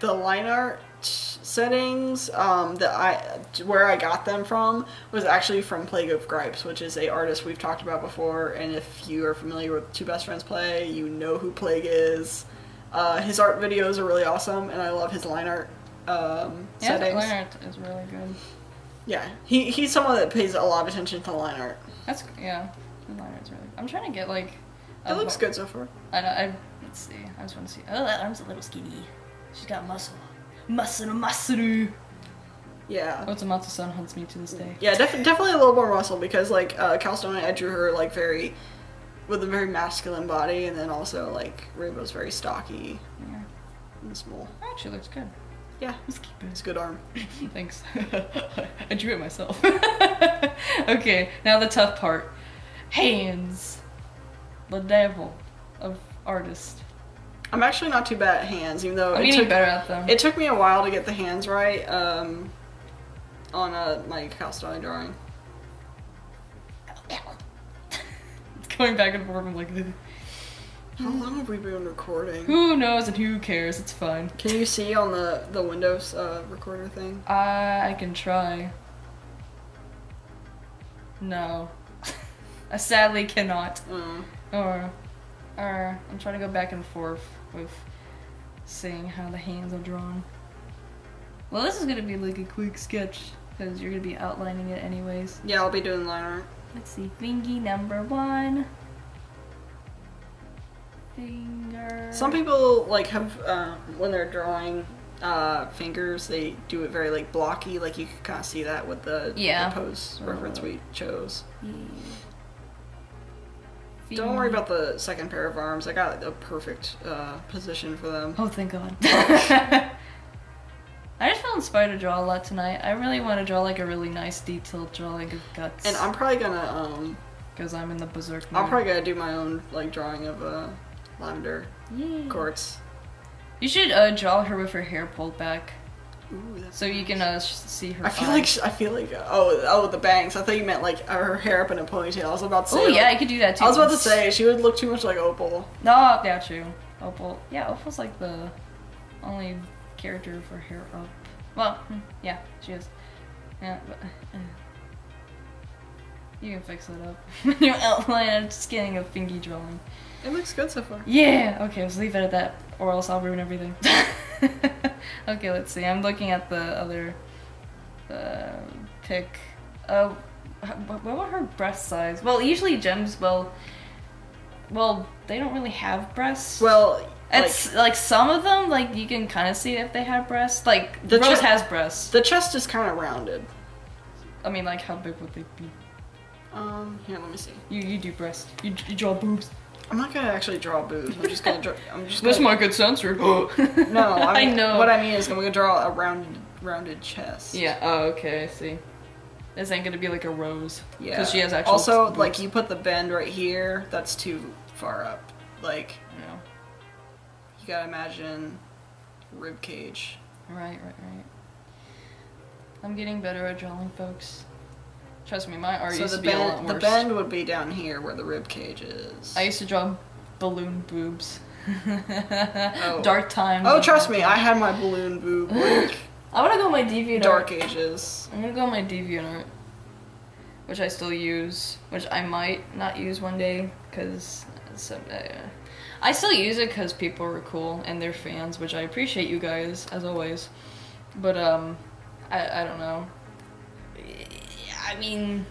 the line art settings where I got them from was actually from Plague of Gripes, which is a artist we've talked about before, and if you are familiar with Two Best Friends Play, you know who Plague is. His art videos are really awesome, and I love his line art settings. Yeah, line art is really good. Yeah, he's someone that pays a lot of attention to line art. That's, yeah, the line art's really good. I'm trying to get like... It looks good so far. Let's see, I just want to see. Oh, that arm's a little skinny. She's got muscle. Muscle. Yeah. Otsumatsu-san hunts me to this day. Yeah, definitely a little more muscle because like Calstone, I drew her like with a very masculine body, and then also like Rainbow's very stocky and small. Actually looks good. Yeah, Let's keep it. it's a good arm. Thanks. I drew it myself. Okay, now the tough part. Hands. The devil of artist. I'm actually not too bad at hands, even though I'm getting better at them. It took me a while to get the hands right on my Chelsie drawing. It's going back and forth. I'm like, How long have we been recording? who knows and who cares? It's fine. Can you see on the Windows recorder thing? I can try. No. I sadly cannot. Or I'm trying to go back and forth with seeing how the hands are drawn. Well, this is gonna be like a quick sketch because you're gonna be outlining it anyways. Yeah, I'll be doing line art. Let's see, fingy number 1. Finger. Some people like have when they're drawing fingers, they do it very like blocky. Like you can kind of see that with the pose reference we chose. Don't worry about the second pair of arms. I got a perfect position for them. Oh, thank God. I just felt inspired to draw a lot tonight. I really want to draw like a really nice detailed drawing of guts. And I'm probably gonna because I'm in the berserk mood. I'm probably gonna do my own like drawing of Lavender. Yay. Quartz. You should draw her with her hair pulled back. Ooh, that's so you can see her. I feel like oh the bangs. I thought you meant like her hair up in a ponytail. I was about to say. Oh yeah, I could do that too. I was about to say she would look too much like Opal. No, yeah, true. Opal. Yeah, Opal's like the only character with her hair up. Well, yeah, she is. Yeah, but you can fix it up. Your outline. I'm just getting a fingy drawing. It looks good so far. Yeah. Okay, let's leave it at that, or else I'll ruin everything. Okay, let's see. I'm looking at the other pic. What were her breast size? Well, usually gems. Well, they don't really have breasts. Well, it's like some of them, like you can kind of see if they have breasts. Like Rose has breasts. The chest is kind of rounded. I mean, like how big would they be? Here, let me see. You do breasts. You draw boobs. I'm not gonna actually draw boobs. I'm just gonna draw. That's my good censored. No, I know. What I mean is, I'm gonna draw a rounded chest. Yeah. Oh, okay. I see. This ain't gonna be like a rose. Yeah. Because she has actual. Also, boobs. like you put the bend right here. That's too far up. Like. Yeah. You gotta imagine rib cage. Right. I'm getting better at drawing, folks. Trust me, my art used to be a lot worse. The bend would be down here where the rib cage is. I used to draw balloon boobs. Oh. Dark times. Oh, trust me, I had my balloon boob. Like, I want to go my DeviantArt. Dark Ages. I'm gonna go my DeviantArt, which I still use, which I might not use one day, because I still use it because people are cool and they're fans, which I appreciate you guys, as always. But, I don't know. I mean,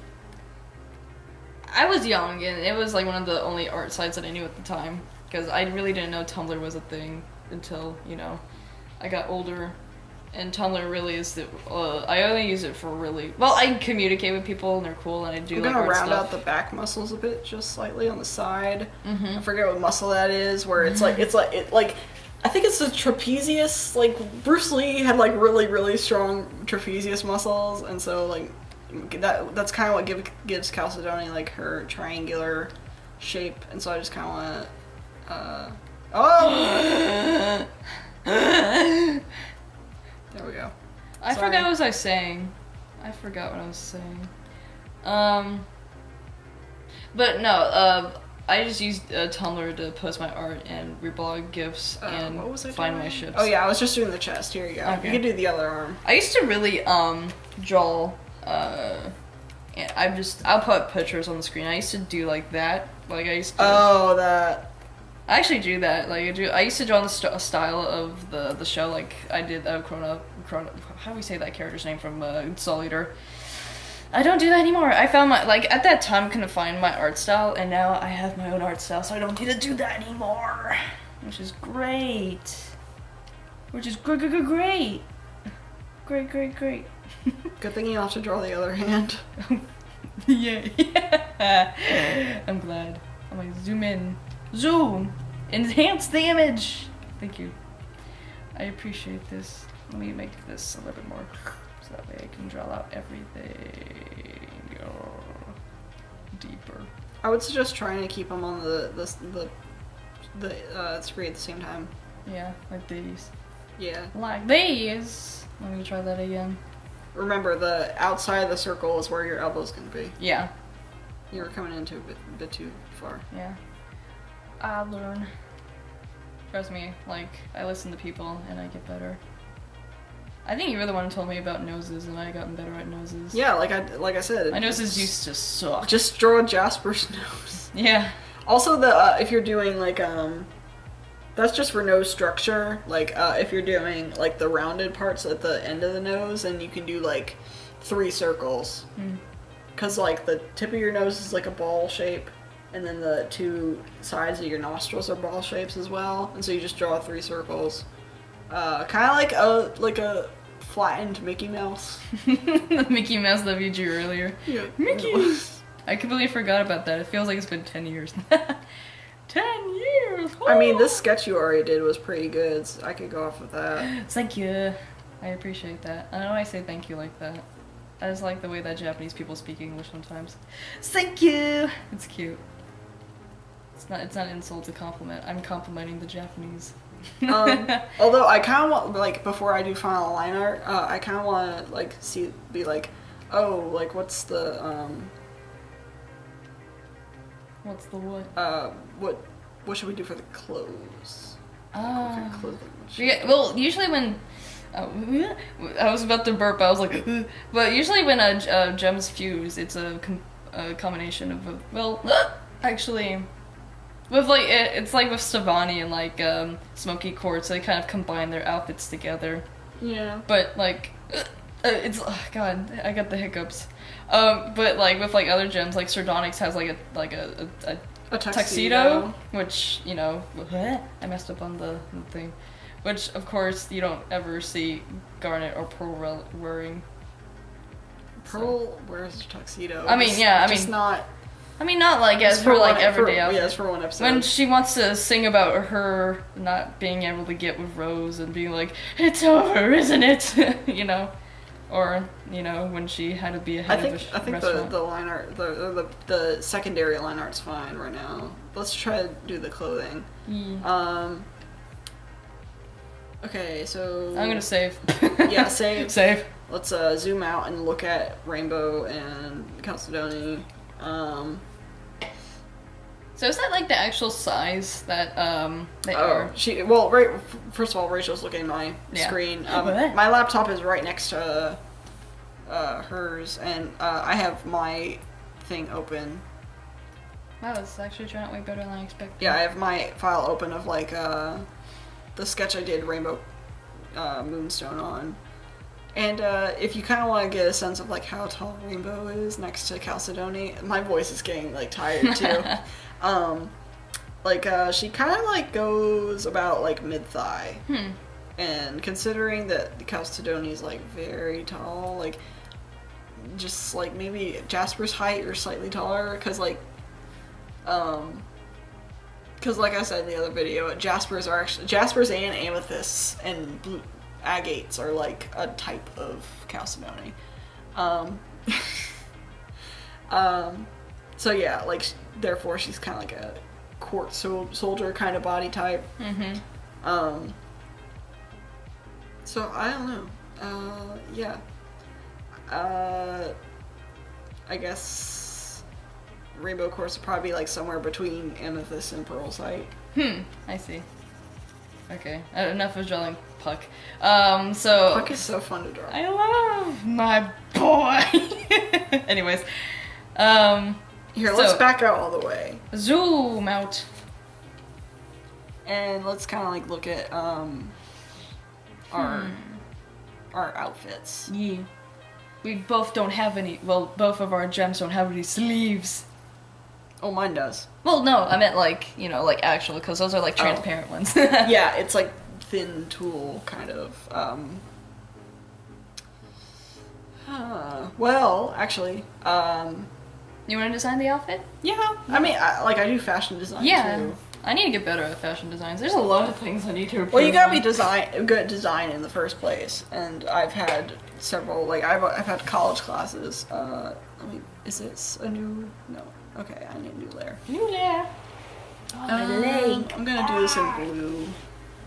I was young, and it was like one of the only art sites that I knew at the time, because I really didn't know Tumblr was a thing until, you know, I got older, and Tumblr really is the, I only use it for really, well, I communicate with people, and they're cool, and I do, I'm like, gonna art round stuff. out the back muscles a bit, just slightly on the side. Mm-hmm. I forget what muscle that is, where it's like, I think it's the trapezius, like, Bruce Lee had, like, really, really strong trapezius muscles, and so, like, that's kind of what gives Chelsie, like, her triangular shape, and so I just kind of want to, oh! There we go. I forgot what I was saying. But no, I just used Tumblr to post my art and reblog GIFs and find my ships. Oh yeah, I was just doing the chest. Here you go. Okay. You can do the other arm. I used to really draw. I'll put pictures on the screen. I used to do like that. Like I used to. Oh, that. I actually do that. Like I used to draw the style of the show. Like I did Chrono. How do we say that character's name from Soul Eater? I don't do that anymore. I found at that time couldn't find my art style, and now I have my own art style, so I don't need to do that anymore. Which is great. Great. Good thing you don't have to draw the other hand. Yay. I'm glad. I'm like, zoom in. Zoom! Enhance the image! Thank you. I appreciate this. Let me make this a little bit more, so that way I can draw out everything deeper. I would suggest trying to keep them on the screen at the same time. Yeah, like these. Yeah. Like these. Let me try that again. Remember, the outside of the circle is where your elbow's gonna be. Yeah. You were coming into a bit too far. Yeah. I learn. Trust me, like, I listen to people and I get better. I think you were the one who told me about noses and I gotten better at noses. Yeah, like I said. My noses used to suck. Just draw Jasper's nose. Yeah. Also, if you're doing, like, that's just for nose structure. Like, if you're doing, like, the rounded parts at the end of the nose, and you can do, like, 3 circles. Because, like, the tip of your nose is, like, a ball shape, and then the 2 sides of your nostrils are ball shapes as well. And so you just draw 3 circles. Kind of like a flattened Mickey Mouse. The Mickey Mouse that we drew earlier. Yeah. Mickey! I completely forgot about that. It feels like it's been 10 years. 10 years! Oh. I mean, this sketch you already did was pretty good, so I could go off with that. Thank you. I appreciate that. I don't know why I say thank you like that. I just like the way that Japanese people speak English sometimes. Thank you! It's cute. It's not an insult, it's a compliment. I'm complimenting the Japanese. Although I kind of want, like, before I do final line art, I kind of want to, like, be like, oh, like, what's the, What's the what? What should we do for the clothes? What kind of clothing? Yeah, well, usually when I was about to burp, I was like, but usually when gems fuse, it's a combination of actually, with like it's like with Stevani and like Smoky Quartz, they kind of combine their outfits together. Yeah. But like, it's God, I got the hiccups. But like with like other gems, like Sardonyx has like a tuxedo, which, you know, I messed up on the thing, which of course you don't ever see Garnet or Pearl wearing. Pearl wears a tuxedo. I mean, yeah, not like as for like everyday outfit. Yeah, it's for one episode. When she wants to sing about her not being able to get with Rose and being like, "It's over, isn't it?" You know. Or, you know, when she had to be a head of a restaurant. I think the line art, the secondary line art's fine right now. Let's try to do the clothing. Yeah. Okay, so... I'm gonna save. Yeah, save. Save. Let's zoom out and look at Rainbow and Chalcedony. So is that like the actual size that they are? First of all, Rachel's looking at my screen. What? My laptop is right next to hers, and I have my thing open. Wow, this is actually turning out way better than I expected. Yeah, I have my file open of like the sketch I did Rainbow Moonstone on. And if you kind of want to get a sense of like how tall Rainbow is next to Chalcedony, my voice is getting like tired too. She kind of like goes about like mid-thigh. And considering that the Chalcedony is like very tall, like just like maybe Jasper's height or slightly taller, because like I said in the other video, Jaspers and amethysts and blue agates are like a type of Chalcedony. So yeah, like therefore she's kind of like a Quartz soldier kind of body type. So I don't know. Yeah. I guess Rainbow Quartz would probably be like somewhere between Amethyst and Pearl's height. I see. Okay, enough of drawing Puck. So Puck is so fun to draw. I love my boy. Anyways, here, let's back out all the way. Zoom out. And let's kind of like look at our outfits. Yeah. We both don't have any. Well, both of our gems don't have any sleeves. Oh, mine does. Well, no, I meant like, you know, like actual, because those are like transparent ones. Yeah, it's like thin tulle kind of. Well, actually, you want to design the outfit? yeah. I mean, I do fashion design too. I need to get better at fashion designs. There's a lot of things I need to improve. Well, you gotta be good at design in the first place, and I've had several. Like I've had college classes. Is this a new? No. Okay, I need a new layer. New layer. I'm gonna do this in blue.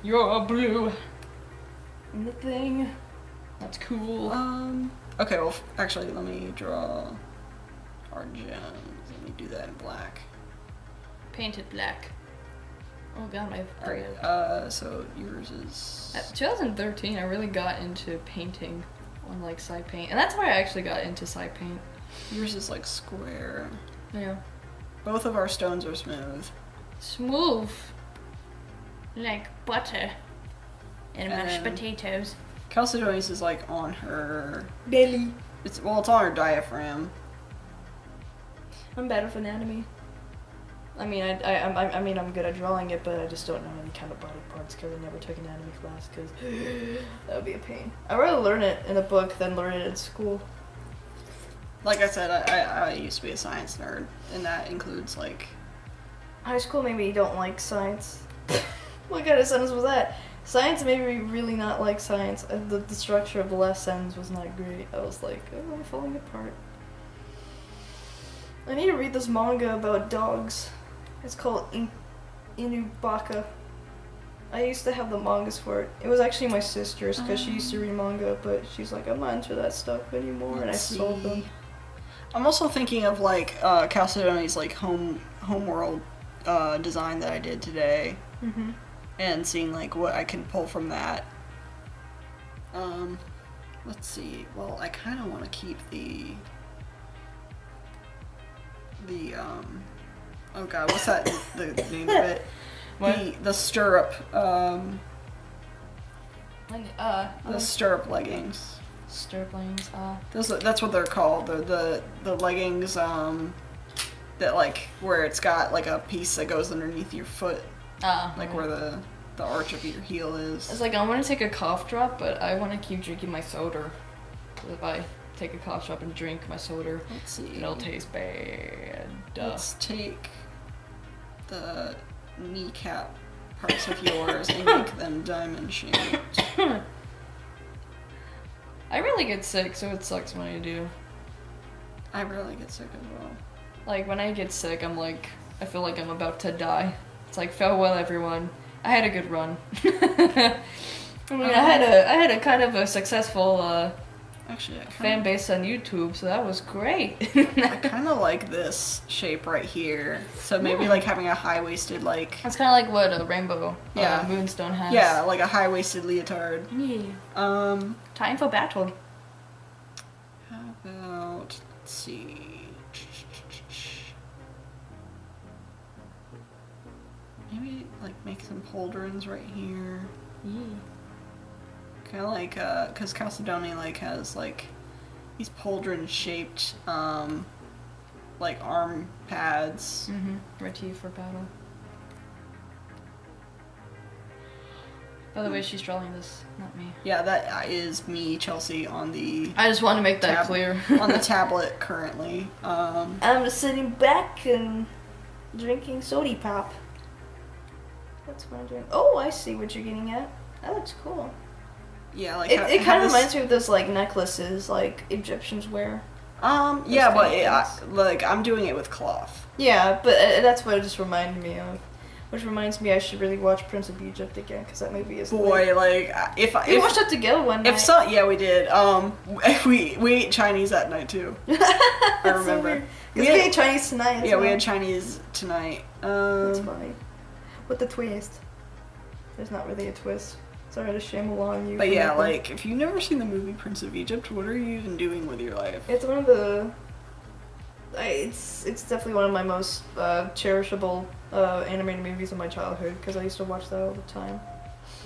You're blue. And the thing. That's cool. Okay. Well, actually, let me draw our gems. Let me do that in black. Painted black. Oh god, my brain. So yours is... At 2013, I really got into painting on like side paint, and that's why I actually got into side paint. Yours is like square. Yeah. Both of our stones are smooth. Smooth. Like butter. And mashed And potatoes. Chelsie is like on her Belly. It's on her diaphragm. I'm bad with anatomy. I mean, I'm good at drawing it, but I just don't know any kind of body parts because I never took anatomy class because that would be a pain. I'd rather learn it in a book than learn it in school. Like I said, I used to be a science nerd, and that includes like... High school made me don't like science. What kind of sentence was that? Science made me really not like science. The structure of the last sentence was not great. I was like, oh, I'm falling apart. I need to read this manga about dogs. It's called Inubaka. I used to have the mangas for it. It was actually my sister's because she used to read manga, but she's like, I'm not into that stuff anymore, and I sold them. I'm also thinking of like Chelsea's like homeworld design that I did today, and seeing like what I can pull from that. Let's see. Well, I kind of want to keep the oh god, what's that? the name of it? What? The stirrup. The stirrup leggings. Stirrup leggings. That's what they're called. The leggings that like where it's got like a piece that goes underneath your foot, like where the arch of your heel is. It's like I want to take a cough drop, but I want to keep drinking my soda. If I take a cough drop and drink my soda, Let's see. it'll taste bad. Let's take the kneecap parts of yours and make them diamond shaped. I really get sick, so it sucks when I do. I rarely get sick as well. Like when I get sick, I'm like, I feel like I'm about to die. It's like, farewell everyone. I had a good run. I mean, I had a kind of a successful Actually, fan base on YouTube, so that was great. I kind of like this shape right here. So maybe like having a high-waisted like... That's kind of like what a rainbow moonstone has. Yeah, like a high-waisted leotard. Yeah. Time for battle. How about... Let's see... Maybe like make some pauldrons right here. Yeah. Kind of like, because Chalcedony like has like these pauldron shaped like arm pads. Ready for battle. By the way, she's drawing this, not me. Yeah, that is me, Chelsie, on the... I just want to make that clear. On the tablet currently. I'm just sitting back and drinking soda pop. That's what I'm doing. Oh, I see what you're getting at. That looks cool. Yeah, like... It kind of reminds me of those, like, necklaces, like, Egyptians wear. Yeah, but like, I'm doing it with cloth. Yeah, but that's what it just reminded me of. Which reminds me I should really watch Prince of Egypt again, because that movie is... Boy, like, if we watched it together one night. Yeah, we did. We ate Chinese that night, too. I remember. Because we ate Chinese tonight Yeah, we had Chinese tonight. That's funny. With the twist. There's not really a twist. Sorry to shame along you. But yeah, like, if you've never seen the movie Prince of Egypt, what are you even doing with your life? It's one of the... It's definitely one of my most cherishable animated movies of my childhood, because I used to watch that all the time.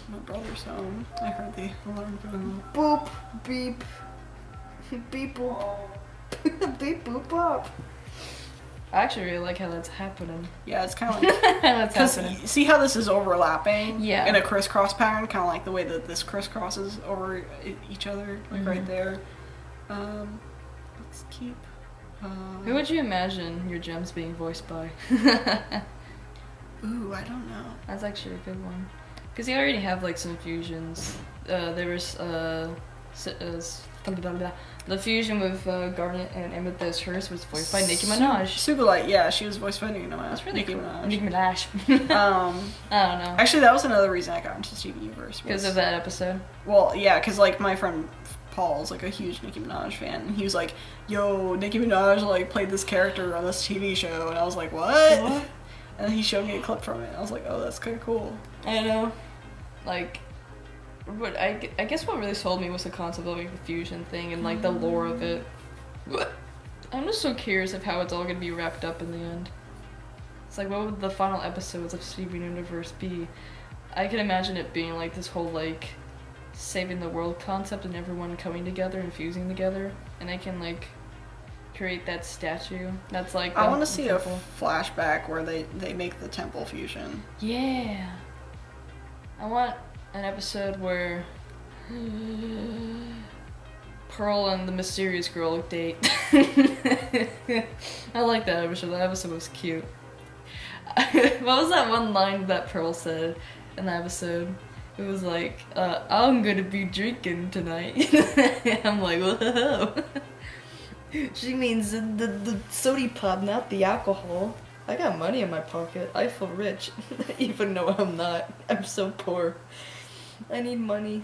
My brother's home. I heard the alarm go. Boop, beep, beep, boop, beep, boop, bop. I actually really like how that's happening. Yeah, it's kind of like... That's happening. See how this is overlapping? Yeah. In a crisscross pattern, kind of like the way that this crisscrosses over each other, like right there. Let's keep... Who would you imagine your gems being voiced by? Ooh, I don't know. That's actually a good one. Because you already have like some fusions. There was the fusion with Garnet and Amethyst. Hers was voiced by Nicki Minaj. Superlight, yeah, she was voiced by Nicki Minaj. That's really Nicki cool. Minaj. Nicki Minaj. I don't know. Actually, that was another reason I got into Steven Universe. Because of that episode. Well, yeah, because like my friend Paul's like a huge Nicki Minaj fan, and he was like, "Yo, Nicki Minaj like played this character on this TV show," and I was like, "What?" And then he showed me a clip from it. And I was like, "Oh, that's kind of cool." I know, like, but I guess what really sold me was the concept of like the fusion thing and like the lore of it. I'm just so curious of how it's all gonna be wrapped up in the end. It's like, what would the final episodes of Steven Universe be? I can imagine it being like this whole like saving the world concept and everyone coming together and fusing together, and I can like create that statue that's like I want to see temple. A flashback where they make the temple fusion. Yeah, I want an episode where Pearl and the mysterious girl date. I like that episode. That episode was cute. What was that one line that Pearl said in the episode? It was like, I'm gonna be drinking tonight. I'm like, whoa. She means the soda pop, not the alcohol. I got money in my pocket. I feel rich. Even though I'm not. I'm so poor. I need money.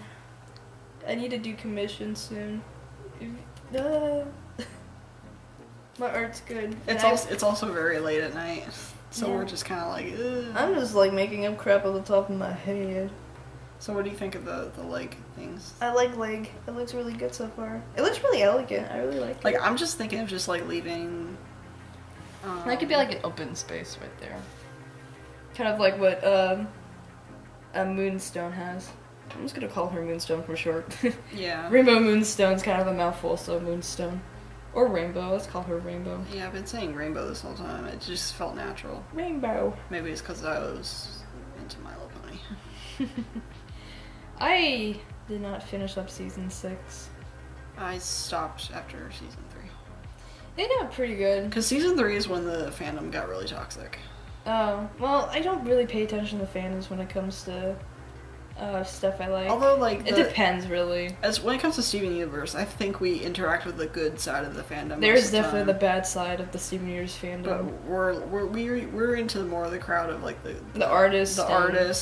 I need to do commissions soon. My art's good. It's also very late at night. So we're just kind of like, ugh. I'm just like making up crap on the top of my head. So what do you think of the leg things? I like leg. It looks really good so far. It looks really elegant. I really like it. Like, I'm just thinking of just like leaving... that could be like an open space right there. Kind of like what a Moonstone has. I'm just gonna call her Moonstone for short. Yeah. Rainbow Moonstone's kind of a mouthful, so Moonstone. Or Rainbow, let's call her Rainbow. Yeah, I've been saying Rainbow this whole time. It just felt natural. Rainbow. Maybe it's because I was into My Little Pony. I did not finish up season 6. I stopped after season 3. They got pretty good. Because season 3 is when the fandom got really toxic. Oh, well, I don't really pay attention to fandoms when it comes to stuff I like. Although, like, it depends, really. As when it comes to Steven Universe, I think we interact with the good side of the fandom. There's definitely the bad side of the Steven Universe fandom. But we're into more of the crowd of like the artists,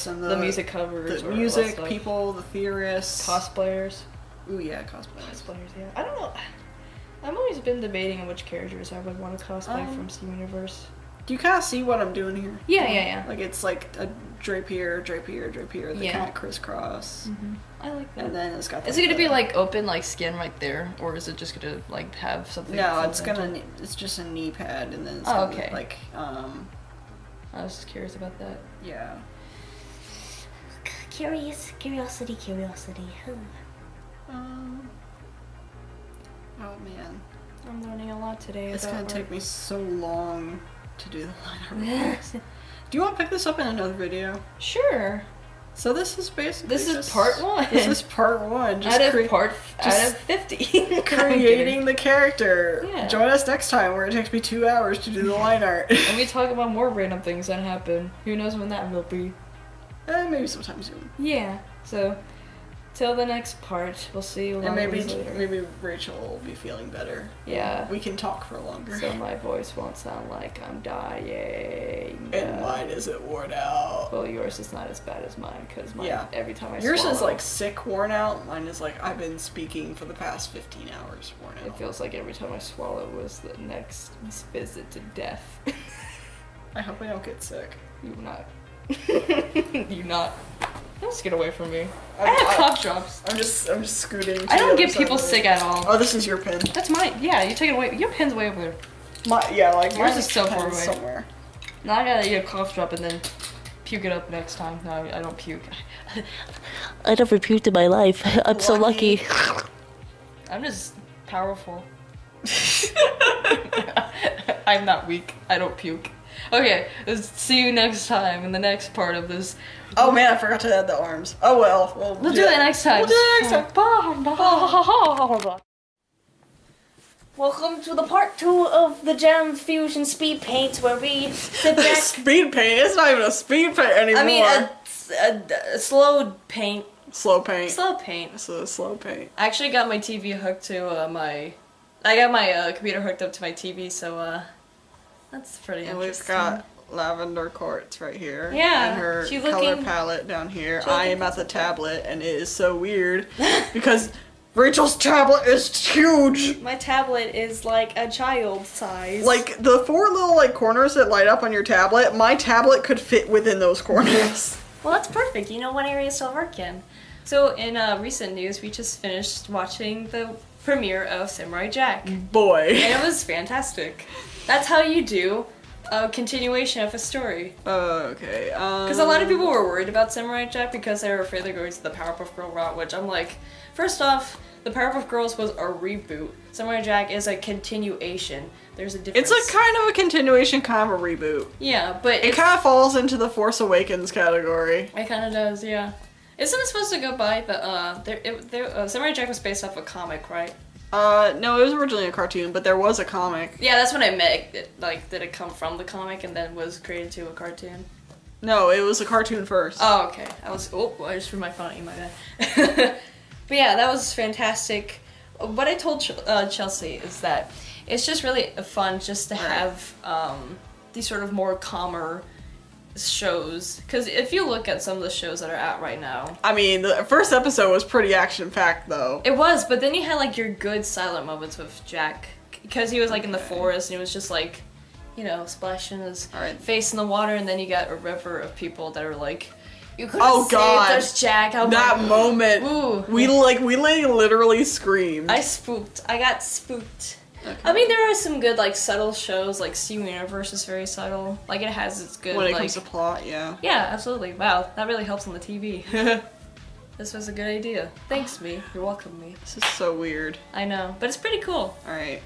and the music covers, the music people, the theorists, cosplayers. Ooh yeah, cosplayers. Yeah. I don't know. I've always been debating on which characters I would want to cosplay from Steven Universe. Do you kind of see what I'm doing here? Yeah. Like it's like a drapier. They kind of crisscross. Mm-hmm. I like that. And then it's got. Is it gonna be like open like skin right there, or is it just gonna like have something? No, it's just a knee pad, and then it's okay. Like I was just curious about that. Yeah. Curiosity. Oh man. I'm learning a lot today. It's gonna take me so long to do the line art. Yeah. Do you want to pick this up in another video? Sure. So this is basically This is part 1. This is part 1. Out of 50. Creating the character. Yeah. Join us next time where it takes me 2 hours to do the line art. And we talk about more random things that happen. Who knows when that will be. Maybe sometime soon. Yeah. So, till the next part, we'll see you and later. Maybe Rachel will be feeling better. Yeah. We can talk for longer. So my voice won't sound like I'm dying. And mine isn't worn out. Well, yours is not as bad as mine, because mine, every time I Yours swallow, is like sick worn out. Mine is like I've been speaking for the past 15 hours worn out. It feels like every time I swallow was the next visit to death. I hope I don't get sick. You not. You not. Don't get away from me. I have cough drops. I'm just scooting. I don't get people sick at all. Oh, this is your pen. That's mine. Yeah, you take it away. Your pen's way over there. Yours is so far away. Somewhere. Now I gotta eat a cough drop and then puke it up next time. No, I don't puke. I never puked in my life. I'm so lucky. I'm just powerful. I'm not weak. I don't puke. Okay, let's see you next time in the next part of this. Oh man, I forgot to add the arms. Oh well. We'll do that next time. We'll do that next time. Bye. Welcome to the part 2 of the Jam Fusion Speed Paint, where we sit back. Speed paint? It's not even a speed paint anymore. I mean, a slow paint. Slow paint. Slow paint. It's a slow paint. I actually got my TV hooked to I got my computer hooked up to my TV, so that's pretty And interesting. we've got Lavender Quartz right here. Yeah, And her she's color looking- palette down here. she's I looking am at the tablet, and it is so weird because Rachel's tablet is huge. My tablet is like a child size. Like the 4 little like corners that light up on your tablet, my tablet could fit within those corners. Well, that's perfect. You know what areas to work in. So in recent news, we just finished watching the premiere of Samurai Jack, Boy. and it was fantastic. That's how you do a continuation of a story. Okay. Because a lot of people were worried about Samurai Jack because they were afraid they're going to the Powerpuff Girl route, which I'm like, first off, the Powerpuff Girls was a reboot. Samurai Jack is a continuation. There's a difference. It's a kind of a continuation, kind of a reboot. Yeah, but It kind of falls into the Force Awakens category. It kind of does, yeah. Isn't it supposed to go by the Samurai Jack was based off a comic, right? No, it was originally a cartoon, but there was a comic. Yeah, that's what I meant. Did it come from the comic and then was created to a cartoon? No, it was a cartoon first. Oh, okay. I just threw my phone at you, my bad. But yeah, that was fantastic. What I told Chelsie is that it's just really fun just to have these sort of more calmer shows. Because if you look at some of the shows that are out right now, I mean, the first episode was pretty action-packed, though. it was, but then you had like your good silent moments with Jack. Because he was like in the forest and he was just like, you know, splashing his face in the water, and then you got a river of people that are like, you could have saved there's Jack. I'm that like, moment, ooh. we literally screamed. I got spooked. Okay. I mean, there are some good, like, subtle shows, like Steven Universe is very subtle. Like, it has its good, when it like... comes to plot, yeah. Yeah, absolutely. Wow, that really helps on the TV. This was a good idea. Thanks, me. You're welcome, me. This is so weird. I know, but it's pretty cool. Alright.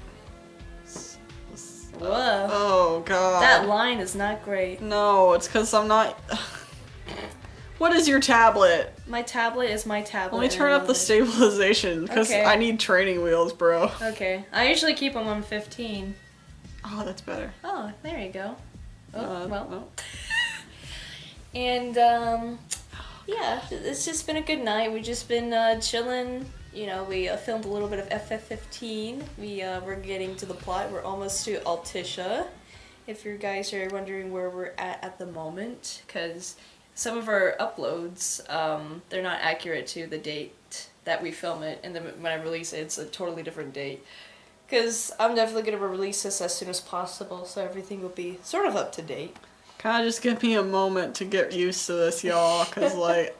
Whoa. Oh, God. That line is not great. No, it's because I'm not... What is your tablet? My tablet is my tablet. Let me turn up the stabilization, because I need training wheels, bro. Okay. I usually keep them on 15. Oh, that's better. Oh, there you go. Oh, well. No. And, yeah, it's just been a good night. We've just been chilling. You know, we filmed a little bit of FF15. We're getting to the plot. We're almost to Altisha. If you guys are wondering where we're at the moment, because some of our uploads, they're not accurate to the date that we film it, and then when I release it, it's a totally different date. Because I'm definitely going to release this as soon as possible, so everything will be sort of up to date. Kinda just give me a moment to get used to this, y'all, because, like...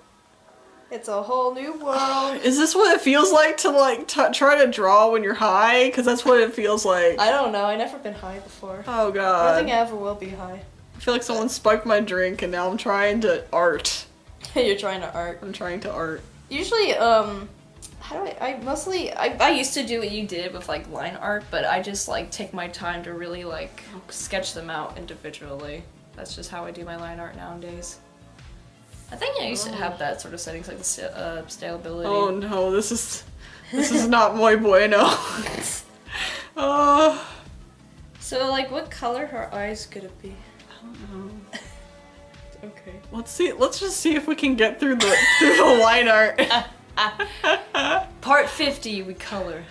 It's a whole new world. Is this what it feels like to, like, try to draw when you're high? Because that's what it feels like. I don't know. I've never been high before. Oh, God. I don't think I ever will be high. I feel like someone spiked my drink, and now I'm trying to art. You're trying to art. I'm trying to art. Usually, how do I used to do what you did with, like, line art, but I just, like, take my time to really, like, sketch them out individually. That's just how I do my line art nowadays. I think I used to have that sort of settings, like the stability. Oh no, this is not muy bueno. So, like, what color her eyes could it be? I don't know. Okay. Let's see. Let's just see if we can get through the line art. Part 50, we color.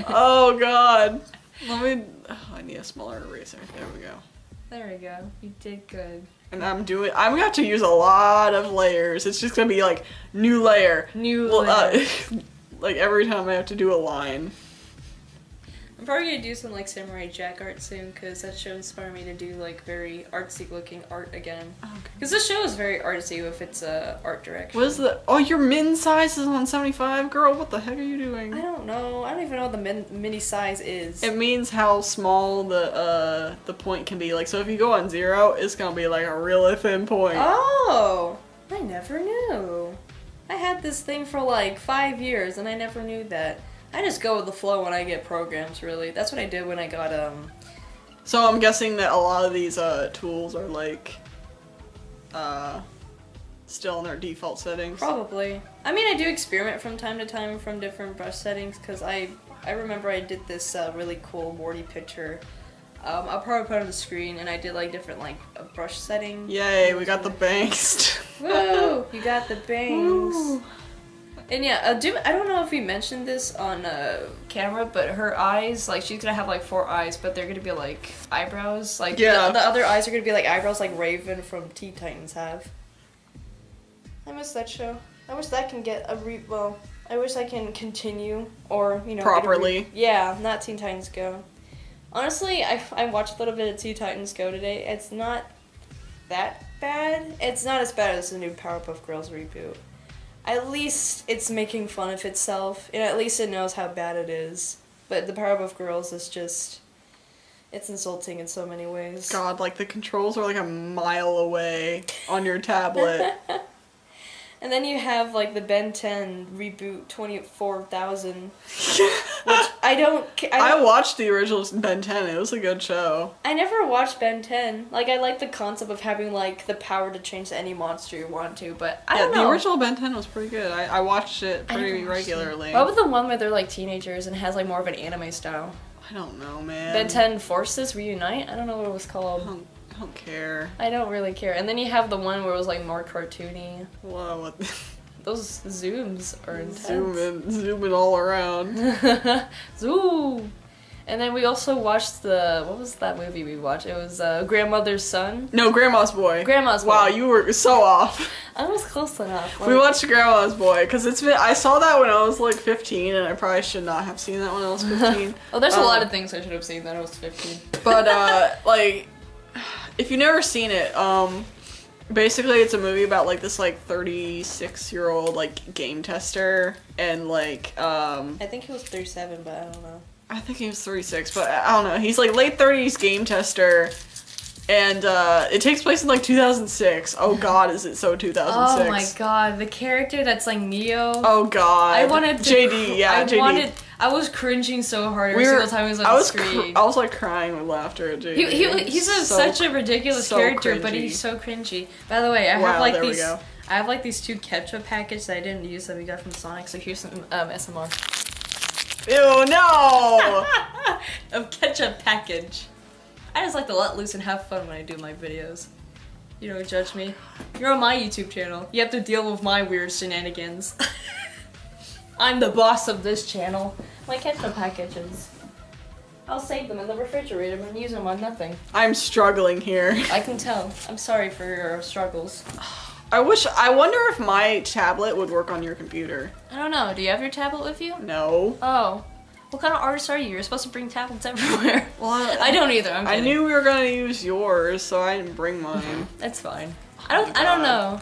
Oh God. Let me. Oh, I need a smaller eraser. There we go. There we go. You did good. And I'm gonna have to use a lot of layers. It's just gonna be like new layer. Layer. Like every time I have to do a line. I'm probably gonna do some like Samurai Jack art soon, because that show inspired me to do like very artsy looking art again. Because this show is very artsy with its art direction. What is the? Oh, your min size is on 75, girl. What the heck are you doing? I don't know. I don't even know what the mini size is. It means how small the point can be. Like, so if you go on 0, it's gonna be like a really thin point. Oh, I never knew. I had this thing for like 5 years, and I never knew that. I just go with the flow when I get programs, really. That's what I did when I got, So I'm guessing that a lot of these, tools are like, still in their default settings. Probably. I mean, I do experiment from time to time from different brush settings because I remember I did this really cool Morty picture. I'll probably put it on the screen, and I did like different like brush settings. Yay, we got the bangs. Woo! You got the bangs. Woo. And yeah, I don't know if we mentioned this on camera, but her eyes, like, she's gonna have like 4 eyes, but they're gonna be like eyebrows. Like, yeah. The other eyes are gonna be like eyebrows, like Raven from Teen Titans have. I miss that show. I wish that can get well, I wish I can continue, or, you know, properly. Yeah, not Teen Titans Go. Honestly, I watched a little bit of Teen Titans Go today. It's not that bad. It's not as bad as the new Powerpuff Girls reboot. At least it's making fun of itself, and at least it knows how bad it is. But the Powerpuff Girls is just, it's insulting in so many ways. God, like the controls are like a mile away on your tablet. And then you have like the Ben 10 reboot 24,000, which I watched the original Ben 10. It was a good show. I never watched Ben 10. Like, I like the concept of having like the power to change to any monster you want to, but I don't know. The original Ben 10 was pretty good. I watched it pretty regularly. What was the one where they're like teenagers and has like more of an anime style? I don't know, man. Ben 10 Forces Reunite? I don't know what it was called. I don't care. I don't really care. And then you have the one where it was like more cartoony. Whoa, what? Those zooms are intense. Zooming all around. Zoom. And then we also watched what was that movie we watched? It was Grandmother's Son. No, Grandma's Boy. Grandma's Boy. Wow, you were so off. I was close enough. We watched Grandma's Boy because I saw that when I was like 15, and I probably should not have seen that when I was 15. Oh, there's a lot of things I should have seen that I was 15. But like, if you've never seen it, basically it's a movie about like this like 36-year-old like game tester, and like I think he was 37, but I don't know. I think he was 36, but I don't know. He's like late 30s game tester, and it takes place in like 2006. Oh God, is it so 2006? Oh my God, the character that's like Neo. Oh God, I wanted to JD. JD. I was cringing so hard every single time he was on the screen. I was like crying with laughter at JD. He's such a ridiculous character, but he's so cringy. By the way, I have like these 2 ketchup packets that I didn't use that we got from Sonic. So here's some SMR. Ew, no! Of ketchup package. I just like to let loose and have fun when I do my videos. You don't judge me. You're on my YouTube channel. You have to deal with my weird shenanigans. I'm the boss of this channel. My ketchup packages. I'll save them in the refrigerator and use them on nothing. I'm struggling here. I can tell. I'm sorry for your struggles. I wonder if my tablet would work on your computer. I don't know. Do you have your tablet with you? No. Oh. What kind of artist are you? You're supposed to bring tablets everywhere. Well, I don't either. I'm kidding. I knew we were gonna use yours, so I didn't bring mine. That's fine. I don't know.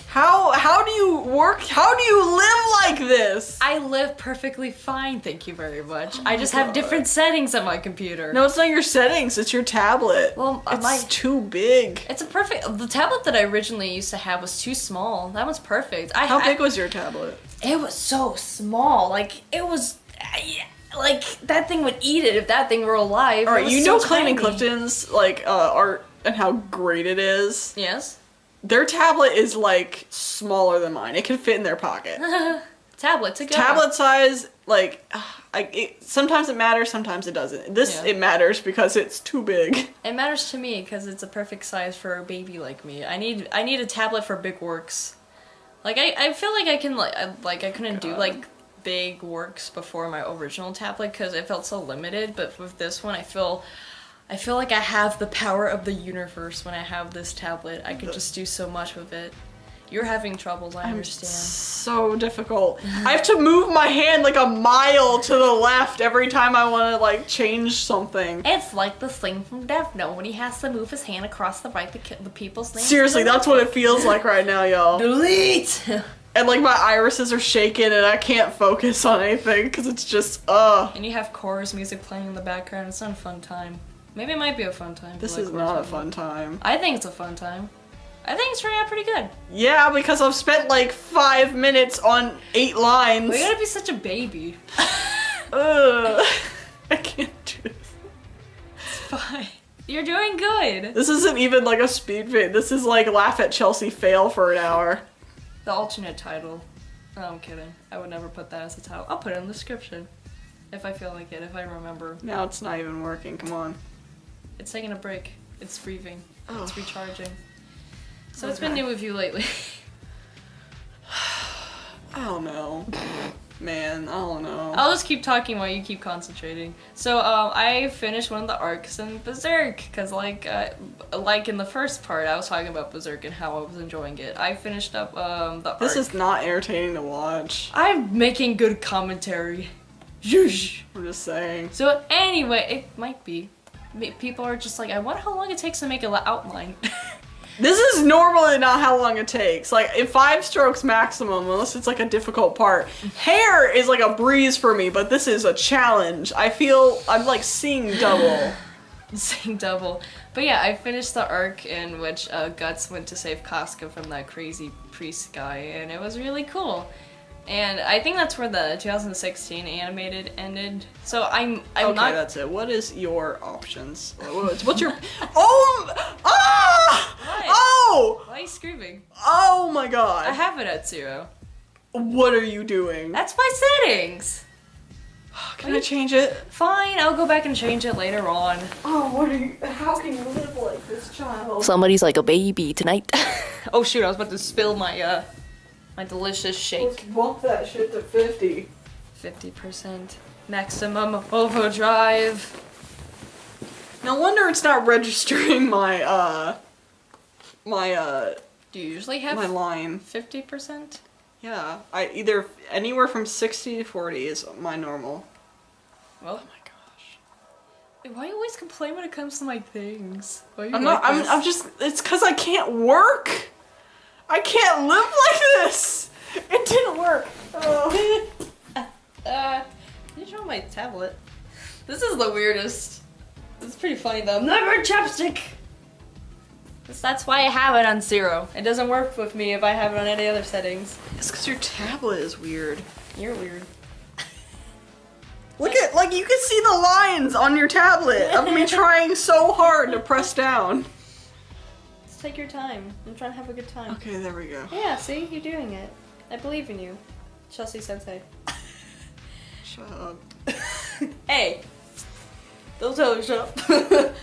How do you work? How do you live like this? I live perfectly fine, thank you very much. I just have different settings on my computer. No, it's not your settings, it's your tablet. Well, it's too big. It's the tablet that I originally used to have was too small. That one's perfect. How big was your tablet? It was so small. Like, it was... like, that thing would eat it if that thing were alive. Alright, you know Clayton and Clifton's, like, art and how great it is? Yes. Their tablet is, like, smaller than mine. It can fit in their pocket. Tablet to go. Tablet size, like, sometimes it matters, sometimes it doesn't. It matters because it's too big. It matters to me because it's a perfect size for a baby like me. I need a tablet for big works. Like, I feel like I can, I couldn't do, like, big works before my original tablet because it felt so limited, but with this one I feel like I have the power of the universe when I have this tablet. I could just do so much with it. You're having troubles, I understand. So difficult. I have to move my hand like a mile to the left every time I want to like change something. It's like the thing from Death Note when he has to move his hand across the right the people's names. Seriously, that's what it feels like right now, y'all. Delete! And like my irises are shaking and I can't focus on anything because it's just, And you have chorus music playing in the background. It's not a fun time. Maybe it might be a fun time. This is not a fun time. I think it's a fun time. I think it's turning out pretty good. Yeah, because I've spent like 5 minutes on 8 lines. We gotta be such a baby. Ugh. I can't do this. It's fine. You're doing good. This isn't even like a speed vid. This is like laugh at Chelsie fail for an hour. The alternate title. No, I'm kidding. I would never put that as a title. I'll put it in the description. If I feel like it, if I remember. Now it's not even working, come on. It's taking a break. It's breathing. Oh. It's recharging. So it's been new with you lately. I don't know. Man, I don't know. I'll just keep talking while you keep concentrating. So, I finished one of the arcs in Berserk, because like in the first part, I was talking about Berserk and how I was enjoying it. I finished up, the arc. This is not entertaining to watch. I'm making good commentary. Zhoosh. I'm just saying. So anyway, it might be. People are just like, I wonder how long it takes to make an outline. This is normally not how long it takes. Like, in 5 strokes maximum, unless it's like a difficult part. Hair is like a breeze for me, but this is a challenge. I feel I'm like seeing double. Seeing double. But yeah, I finished the arc in which Guts went to save Casca from that crazy priest guy, and it was really cool. And I think that's where the 2016 animated ended. So I'm okay, not. That's it. What is your options? What's your? Oh! Ah! What? Oh! Why are you screaming? Oh my god! I have it at 0. What are you doing? That's my settings. Can I change it? Fine, I'll go back and change it later on. Oh, what are you? How can you live like this, child? Somebody's like a baby tonight. Oh shoot! I was about to spill my my delicious shake. Let's bump that shit to 50. 50% maximum overdrive. No wonder it's not registering my Do you usually have my line. 50%? Yeah, I either anywhere from 60 to 40 is my normal. Well, Oh my gosh. wait, why you always complain when it comes to my things? Why you I'm like not. this? I'm just. It's because I can't work. I can't live like this. It didn't work. Oh. You show my tablet. This is the weirdest. It's pretty funny though. Never chapstick. That's why I have it on 0. It doesn't work with me if I have it on any other settings. It's because your tablet is weird. You're weird. Look at, like, you can see the lines on your tablet of me trying so hard to press down. Just take your time. I'm trying to have a good time. Okay, there we go. Yeah, see? You're doing it. I believe in you. Chelsie Sensei. Shut up. Hey! Don't tell her shut up.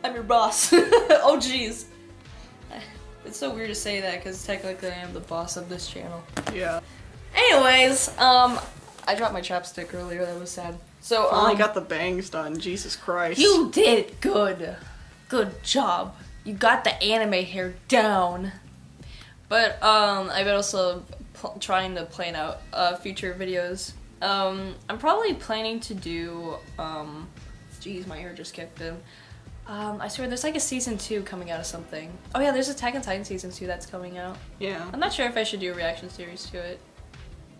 I'm your boss. Oh jeez. It's so weird to say that because technically I am the boss of this channel. Yeah. Anyways, I dropped my chapstick earlier, that was sad. So, Finally got the bangs done, Jesus Christ. you did good. Good job. You got the anime hair down. But, I've been also trying to plan out, future videos. I'm probably planning to do, geez, my hair just kicked in. I swear there's like a season 2 coming out of something. Oh yeah, there's Attack on Titan season 2 that's coming out. Yeah. I'm not sure if I should do a reaction series to it.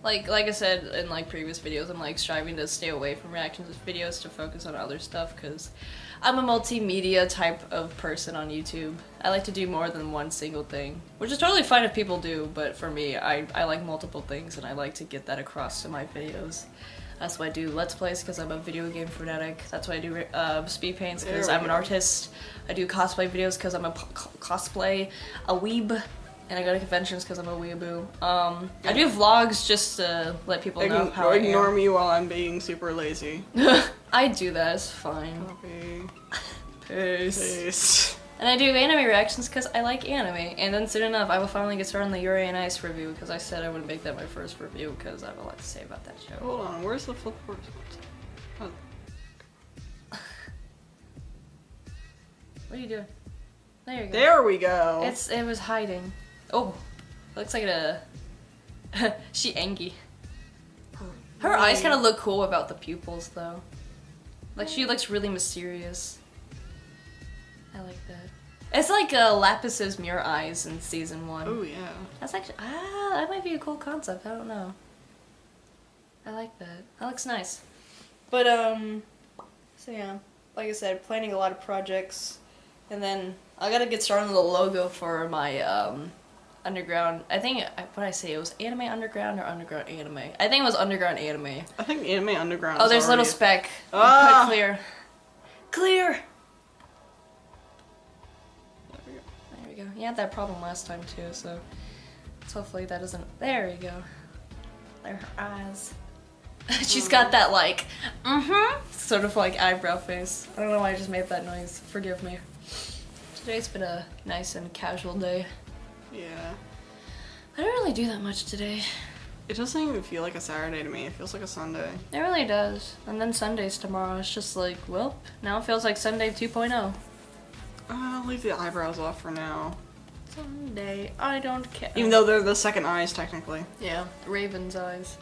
Like I said in like previous videos, I'm like striving to stay away from reactions videos to focus on other stuff because I'm a multimedia type of person on YouTube. I like to do more than one single thing, which is totally fine if people do, but for me, I like multiple things and I like to get that across to my videos. That's why I do Let's Plays, because I'm a video game fanatic. That's why I do speed paints, because I'm an artist. I do cosplay videos, because I'm a cosplay, a weeb. And I go to conventions, because I'm a weeaboo. I do vlogs just to let people know how I am. Ignore me while I'm being super lazy. I do that, it's fine. Copy. Peace. Peace. And I do anime reactions because I like anime. And then soon enough, I will finally get started on the Yuri and Ice review because I said I would make that my first review because I have a lot to say about that show. Hold on, where's the flipboard? Oh. What are you doing? There you go. There we go. It was hiding. Oh, looks like a she angry. Her eyes kind of look cool without the pupils though. Like she looks really mysterious. I like that. It's like Lapis's mirror eyes in season 1. Oh yeah. That's actually that might be a cool concept. I don't know. I like that. That looks nice. But so yeah, like I said, planning a lot of projects, and then I gotta get started on the logo for my underground. I think what did I say? It was Anime Underground or Underground Anime. I think it was Underground Anime. I think Anime Underground. Oh, there's a little speck. Ah! Put clear. Clear. you go. You had that problem last time too, so hopefully that doesn't. There you go. There are her eyes. She's got that like, sort of like eyebrow face. I don't know why I just made that noise. Forgive me. Today's been a nice and casual day. Yeah. I don't really do that much today. It doesn't even feel like a Saturday to me. It feels like a Sunday. It really does. And then Sunday's tomorrow. It's just like, well, now it feels like Sunday 2.0. I'll leave the eyebrows off for now. Sunday, I don't care. Even though they're the second eyes, technically. Yeah, Raven's eyes.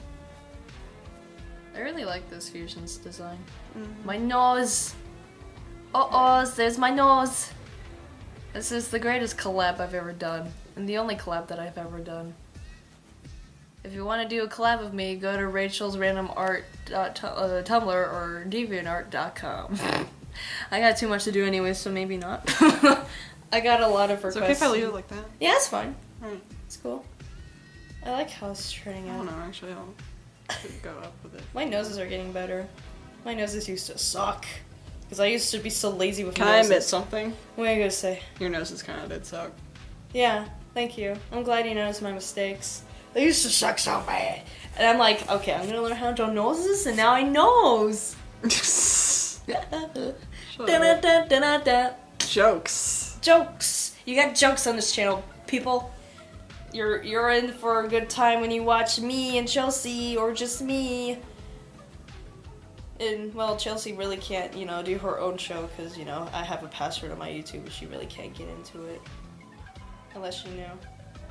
I really like this Fusion's design. My nose! There's my nose! This is the greatest collab I've ever done. And the only collab that I've ever done. If you want to do a collab with me, go to Rachel's Random Art Tumblr or DeviantArt.com. I got too much to do anyway, so maybe not. I got a lot of requests. It's okay if I leave it like that? Yeah, it's fine. Alright. It's cool. I like how it's turning I out. don't know, actually, I'll go up with it. My noses are getting better. My noses used to suck. Because I used to be so lazy with Can noses. I admit something? What are you gonna say? Your noses kind of did suck. Yeah, thank you. I'm glad you noticed my mistakes. They used to suck so bad. And I'm like, okay, I'm gonna learn how to draw noses, and now I nose. Da-da-da-da-da-da. Jokes. Jokes. You got jokes on this channel, people. You're in for a good time when you watch me and Chelsie, or just me. And, well, Chelsie really can't, do her own show, because, I have a password on my YouTube, but she really can't get into it. Unless she knew.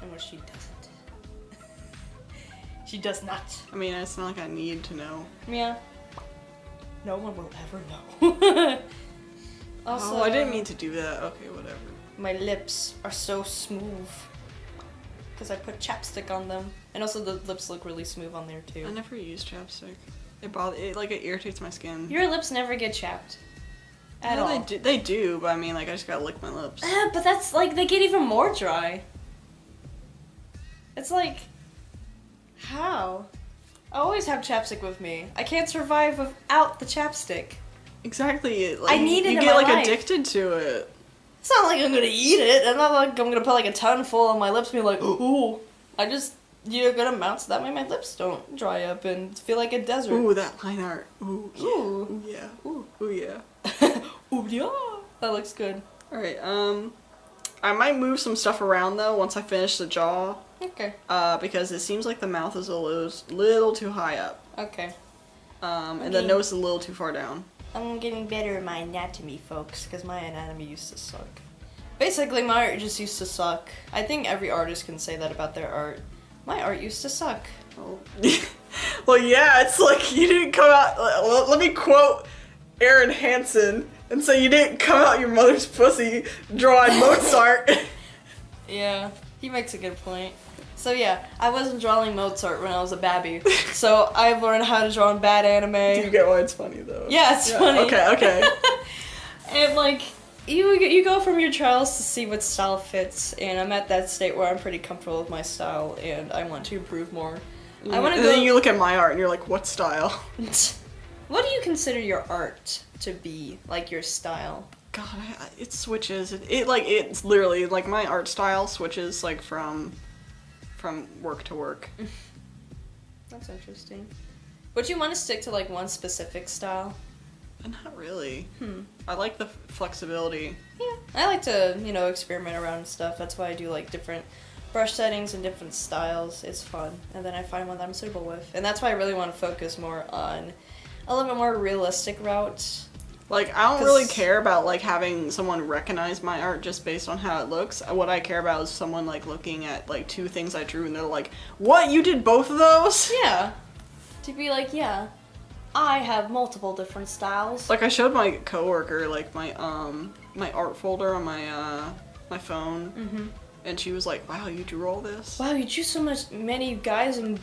And which she doesn't. She does not. I mean, it's not like I need to know. Yeah. No one will ever know. Also, I didn't mean to do that. Okay, whatever. my lips are so smooth. Because I put chapstick on them. And also the lips look really smooth on there too. I never use chapstick. It irritates my skin. Your lips never get chapped. At all. They do, but I mean, like, I just gotta lick my lips. But that's like, they get even more dry. It's like, how? I always have chapstick with me. I can't survive without the chapstick. Exactly. I need it You in get my like life. addicted to it. It's not like I'm gonna eat it. I'm not like I'm gonna put like a ton full on my lips and be like, ooh. I just need a good amount so that way my lips don't dry up and feel like a desert. Ooh, that line art. Ooh. Yeah. Ooh. Ooh, yeah. Ooh. Ooh, yeah. Ooh, yeah. That looks good. Alright, I might move some stuff around though once I finish the jaw. Okay. Because it seems like the mouth is a little too high up. Okay. And the nose is a little too far down. I'm getting better at my anatomy, folks, because my anatomy used to suck. Basically, my art just used to suck. I think every artist can say that about their art. My art used to suck. Oh. Well, yeah, it's like you didn't come out. Let me quote Aaron Hansen and say you didn't come out your mother's pussy drawing Mozart. Yeah, he makes a good point. So yeah, I wasn't drawing Mozart when I was a babby. So I've learned how to draw in bad anime. Do you get why it's funny though? Yeah, it's funny. Okay. And like, you go from your trials to see what style fits, and I'm at that state where I'm pretty comfortable with my style, and I want to improve more. I want to And go. then you look at my art and you're like, what style? What do you consider your art to be, like your style? God, it switches. It's literally like my art style switches like from work to work. That's interesting. Would you want to stick to like one specific style? Not really. I like the flexibility. Yeah, I like to, experiment around and stuff. That's why I do like different brush settings and different styles. It's fun. And then I find one that I'm suitable with. And that's why I really want to focus more on a little bit more realistic route. Like, I don't really care about, like, having someone recognize my art just based on how it looks. What I care about is someone, like, looking at, like, two things I drew and they're like, what? You did both of those? Yeah. To be like, yeah, I have multiple different styles. Like, I showed my coworker, like, my art folder on my phone. And she was like, wow, you drew all this? Wow, you drew many guys in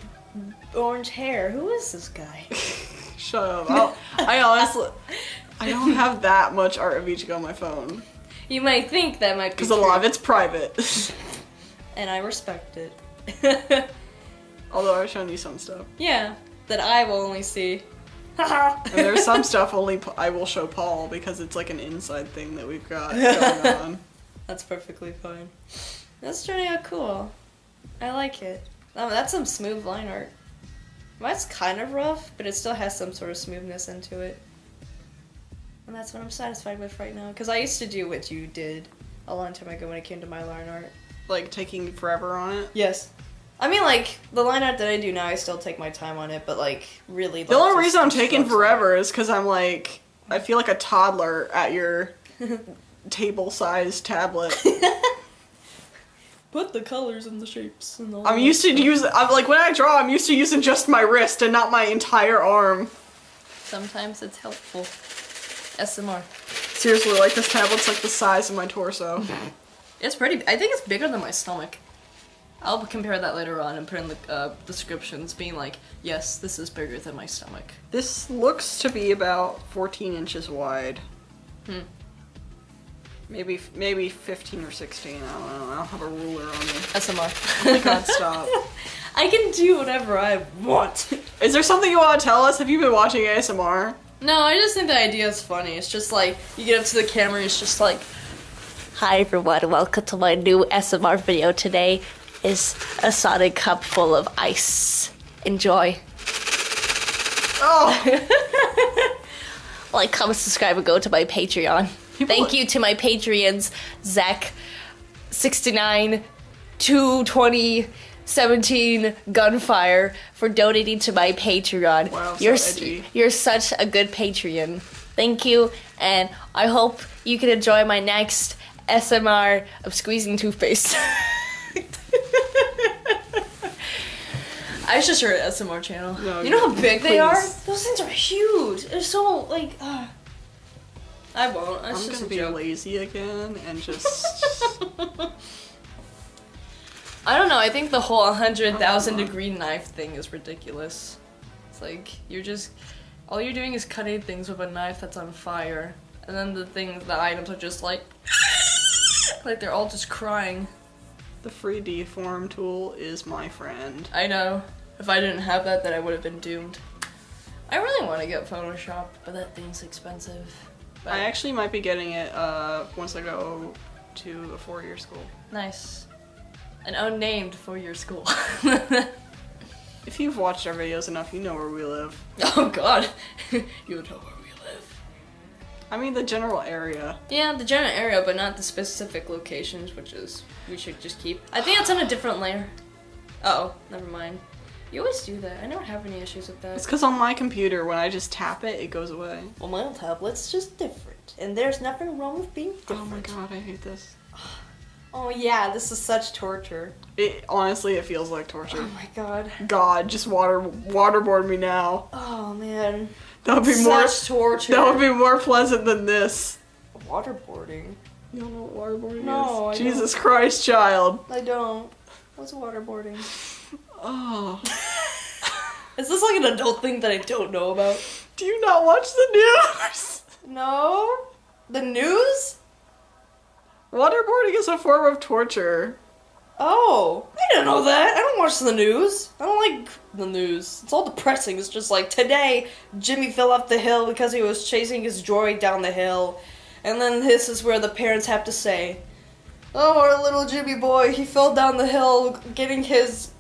orange hair. Who is this guy? Shut up. I honestly... I don't have that much art of each on my phone. You might think that might be because a lot of it's private. And I respect it. Although I've shown you some stuff. Yeah, that I will only see. And there's some stuff only I will show Paul because it's like an inside thing that we've got going on. That's perfectly fine. That's turning out cool. I like it. Oh, that's some smooth line art. Mine's kind of rough, but it still has some sort of smoothness into it. And that's what I'm satisfied with right now. Because I used to do what you did a long time ago when it came to my line art. Like, taking forever on it? Yes. I mean, like, the line art that I do now, I still take my time on it, but, like, really... The only reason I'm taking forever is because I'm, like... I feel like a toddler at your table-sized tablet. Put the colors and the shapes and all I'm used to when I draw, I'm used to using just my wrist and not my entire arm. Sometimes it's helpful. SMR. Seriously, like, this tablet's like the size of my torso. It's pretty... I think it's bigger than my stomach. I'll compare that later on and put in the descriptions being like, yes, this is bigger than my stomach. This looks to be about 14 inches wide. Maybe 15 or 16, I don't know. I don't have a ruler on me. SMR. Oh my god, stop. I can do whatever I want. Is there something you want to tell us? Have you been watching ASMR? No, I just think the idea is funny. It's just like, you get up to the camera and it's just like, hi everyone, welcome to my new SMR video. Today is a Sonic cup full of ice. Enjoy. Oh! Like, comment, subscribe, and go to my Patreon. Thank you to my Patreons, Zach, 69, 220, 17, Gunfire, for donating to my Patreon. Wow, so edgy. You're such a good Patreon. Thank you, and I hope you can enjoy my next SMR of squeezing toothpaste. I should start an SMR channel. No, you know how big they are? please. Those things are huge. They're so, like, I won't. I'm just gonna a be joke. lazy again and just... I don't know. I think the whole 100,000 degree knife thing is ridiculous. It's like, all you're doing is cutting things with a knife that's on fire. And then the items are just like they're all just crying. The free deform tool is my friend. I know. If I didn't have that, then I would have been doomed. I really want to get Photoshop, but that thing's expensive. But I actually might be getting it once I go to a 4-year school. Nice. An unnamed 4-year school. If you've watched our videos enough, you know where we live. Oh god. You know where we live. I mean the general area. Yeah, the general area, but not the specific locations, which is, we should just keep. I think it's on a different layer. Uh-oh, never mind. You always do that. I never have any issues with that. It's because on my computer, when I just tap it, it goes away. Well, my own tablet's just different. And there's nothing wrong with being different. Oh my god, I hate this. Oh yeah, this is such torture. Honestly, it feels like torture. Oh my god. God, just waterboard me now. Oh man. That would be Such torture. That would be more pleasant than this. Waterboarding? You don't know what waterboarding No, is? I Jesus Christ, child. I don't. What's waterboarding? Oh. Is this like an adult thing that I don't know about? Do you not watch the news? No? The news? Waterboarding is a form of torture. Oh, I didn't know that. I don't watch the news. I don't like the news. It's all depressing. It's just like, today, Jimmy fell off the hill because he was chasing his droid down the hill. And then this is where the parents have to say, oh, our little Jimmy boy, he fell down the hill getting his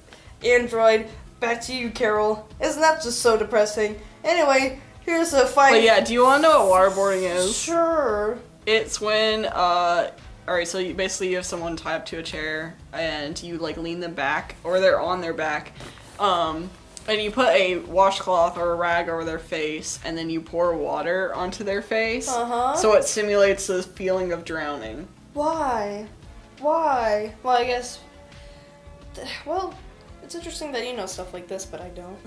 android. Back to you, Carol. Isn't that just so depressing? Anyway, here's a fight. But yeah, do you want to know what waterboarding is? Sure. It's when, alright, so you have someone tie up to a chair, and you, like, lean them back, or they're on their back, and you put a washcloth or a rag over their face, and then you pour water onto their face, so it simulates the feeling of drowning. Why? Why? Well, I guess... Well, it's interesting that you know stuff like this, but I don't.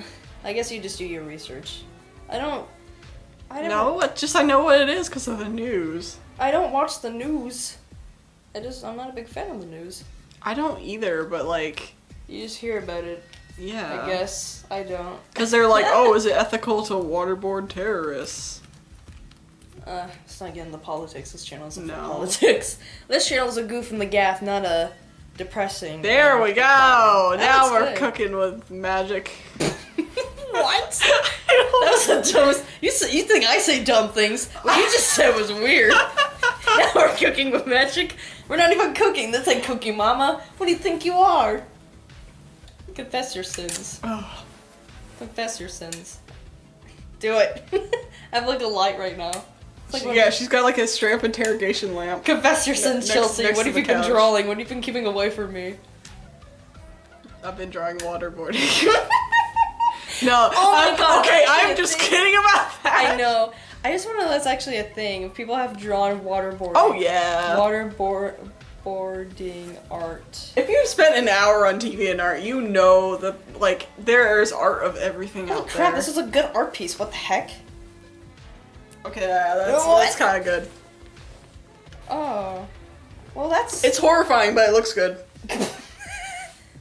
I guess you just do your research. I don't... No, I know what it is because of the news. I don't watch the news. I'm not a big fan of the news. I don't either, but like... You just hear about it. Yeah. I guess. I don't. Because they're like, oh, is it ethical to waterboard terrorists? Let's not get into politics. This channel isn't for No. politics. This channel is a goof in the gaff, not a depressing... There we go! Now we're good. cooking with magic. What? That was the dumbest... You think I say dumb things? What you just said was weird. Now we're cooking with magic. We're not even cooking. This ain't cooking, Mama. What do you think you are? Confess your sins. Oh. Confess your sins. Do it. I have like a light right now. It's like She's got like a straight up interrogation lamp. Confess your sins, Chelsie. What have you been couch. drawing? What have you been keeping away from me? I've been drawing waterboarding. No. Oh my God, Okay, that's I'm a just thing. kidding about that. I know. I just want to know that's actually a thing. If people have drawn waterboarding. Oh yeah. Waterboarding art. If you've spent an hour on TV and art, you know that like there's art of everything Oh out crap! there. This is a good art piece. What the heck? Okay, that's What? kind of good. Oh. Well, that's. It's horrifying, but it looks good.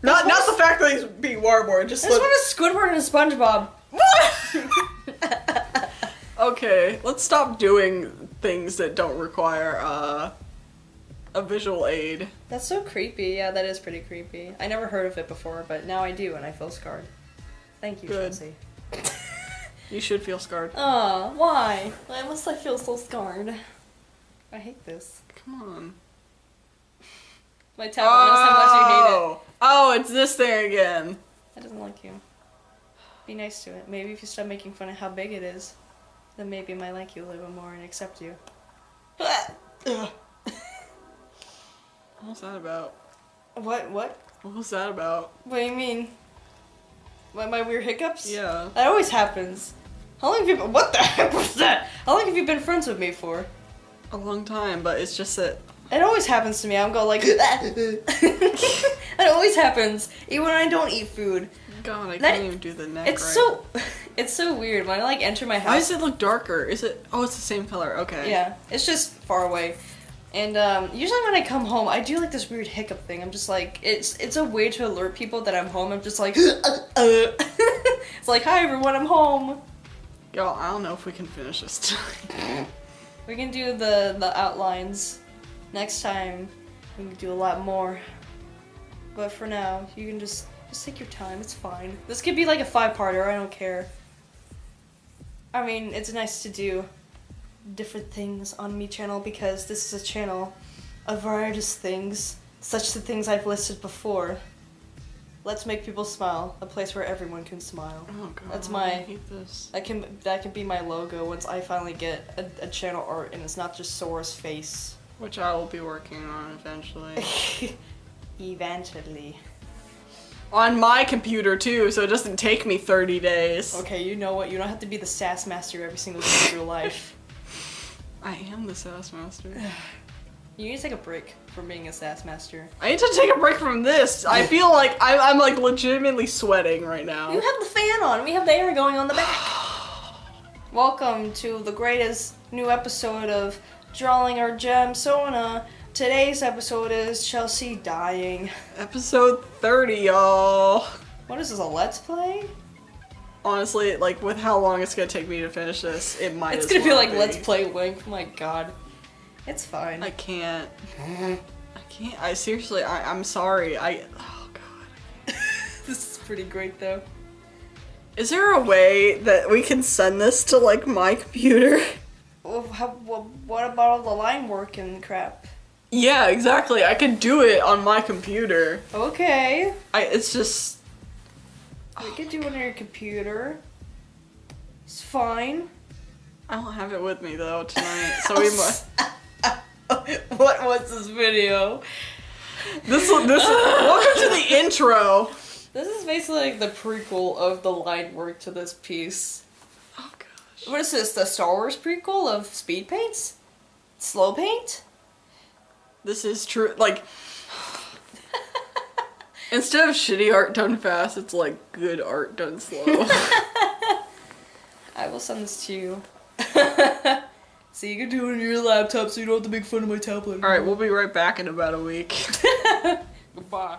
not the fact that he's being waterboarded. Just I just want a Squidward and a SpongeBob. Okay, let's stop doing things that don't require a visual aid. That's so creepy. Yeah, that is pretty creepy. I never heard of it before, but now I do, and I feel scarred. Thank you, Good. Chelsie. You should feel scarred. Aw, why? Why must I feel so scarred? I hate this. Come on. My tablet knows how much you hate it. Oh, it's this thing again. It doesn't like you. Be nice to it. Maybe if you stop making fun of how big it is, then maybe it might like you a little bit more and accept you. Ugh. What was that about? What? What was that about? What do you mean? What, my weird hiccups? Yeah. That always happens. How long have you been- What the heck was that? How long have you been friends with me for? A long time, but it's just that. It always happens to me. I'm going like... It always happens. Even when I don't eat food. God, I That- can't even do the neck It's right. so... It's so weird. When I like enter my house... Why does it look darker? Is it? Oh, it's the same color. Okay. Yeah, it's just far away. And usually when I come home, I do like this weird hiccup thing. I'm just like, it's a way to alert people that I'm home. I'm just like, it's like, hi everyone, I'm home. Y'all, I don't know if we can finish this tonight. We can do the outlines next time. We can do a lot more. But for now, you can just take your time. It's fine. This could be like a 5-parter. I don't care. I mean, it's nice to do different things on me channel because this is a channel of various things, such the things I've listed before. Let's make people smile. A place where everyone can smile. Oh god. That's I my. hate this. That can be my logo once I finally get a channel art and it's not just Sora's face. Which I will be working on eventually. Eventually. On my computer too, so it doesn't take me 30 days. Okay, you know what? You don't have to be the sass master every single day of your life. I am the sass master. You need to take a break from being a sass master. I need to take a break from this. I feel like I'm like legitimately sweating right now. You have the fan on. We have the air going on the back. Welcome to the greatest new episode of Drawing Our Gem Sona. Today's episode is Chelsie dying. Episode 30, y'all. What is this, a let's play? Honestly, like with how long it's gonna take me to finish this, it might. It's as gonna be well like Let's Play Wink. Oh my god. It's fine. I can't. I can't. I seriously. I'm sorry. Oh god. This is pretty great though. Is there a way that we can send this to like my computer? Well, what about all the line work and crap? Yeah, exactly. I could do it on my computer. Okay. It's just. We could do it on your computer. It's fine. I don't have it with me though tonight, so we must. What was this video? This. Welcome to the intro. This is basically like the prequel of the line work to this piece. Oh gosh. What is this? The Star Wars prequel of speed paints? Slow paint? This is true. Like. Instead of shitty art done fast, it's like good art done slow. I will send this to you. So you can do it on your laptop so you don't have to make fun of my tablet. Alright, we'll be right back in about a week. Goodbye.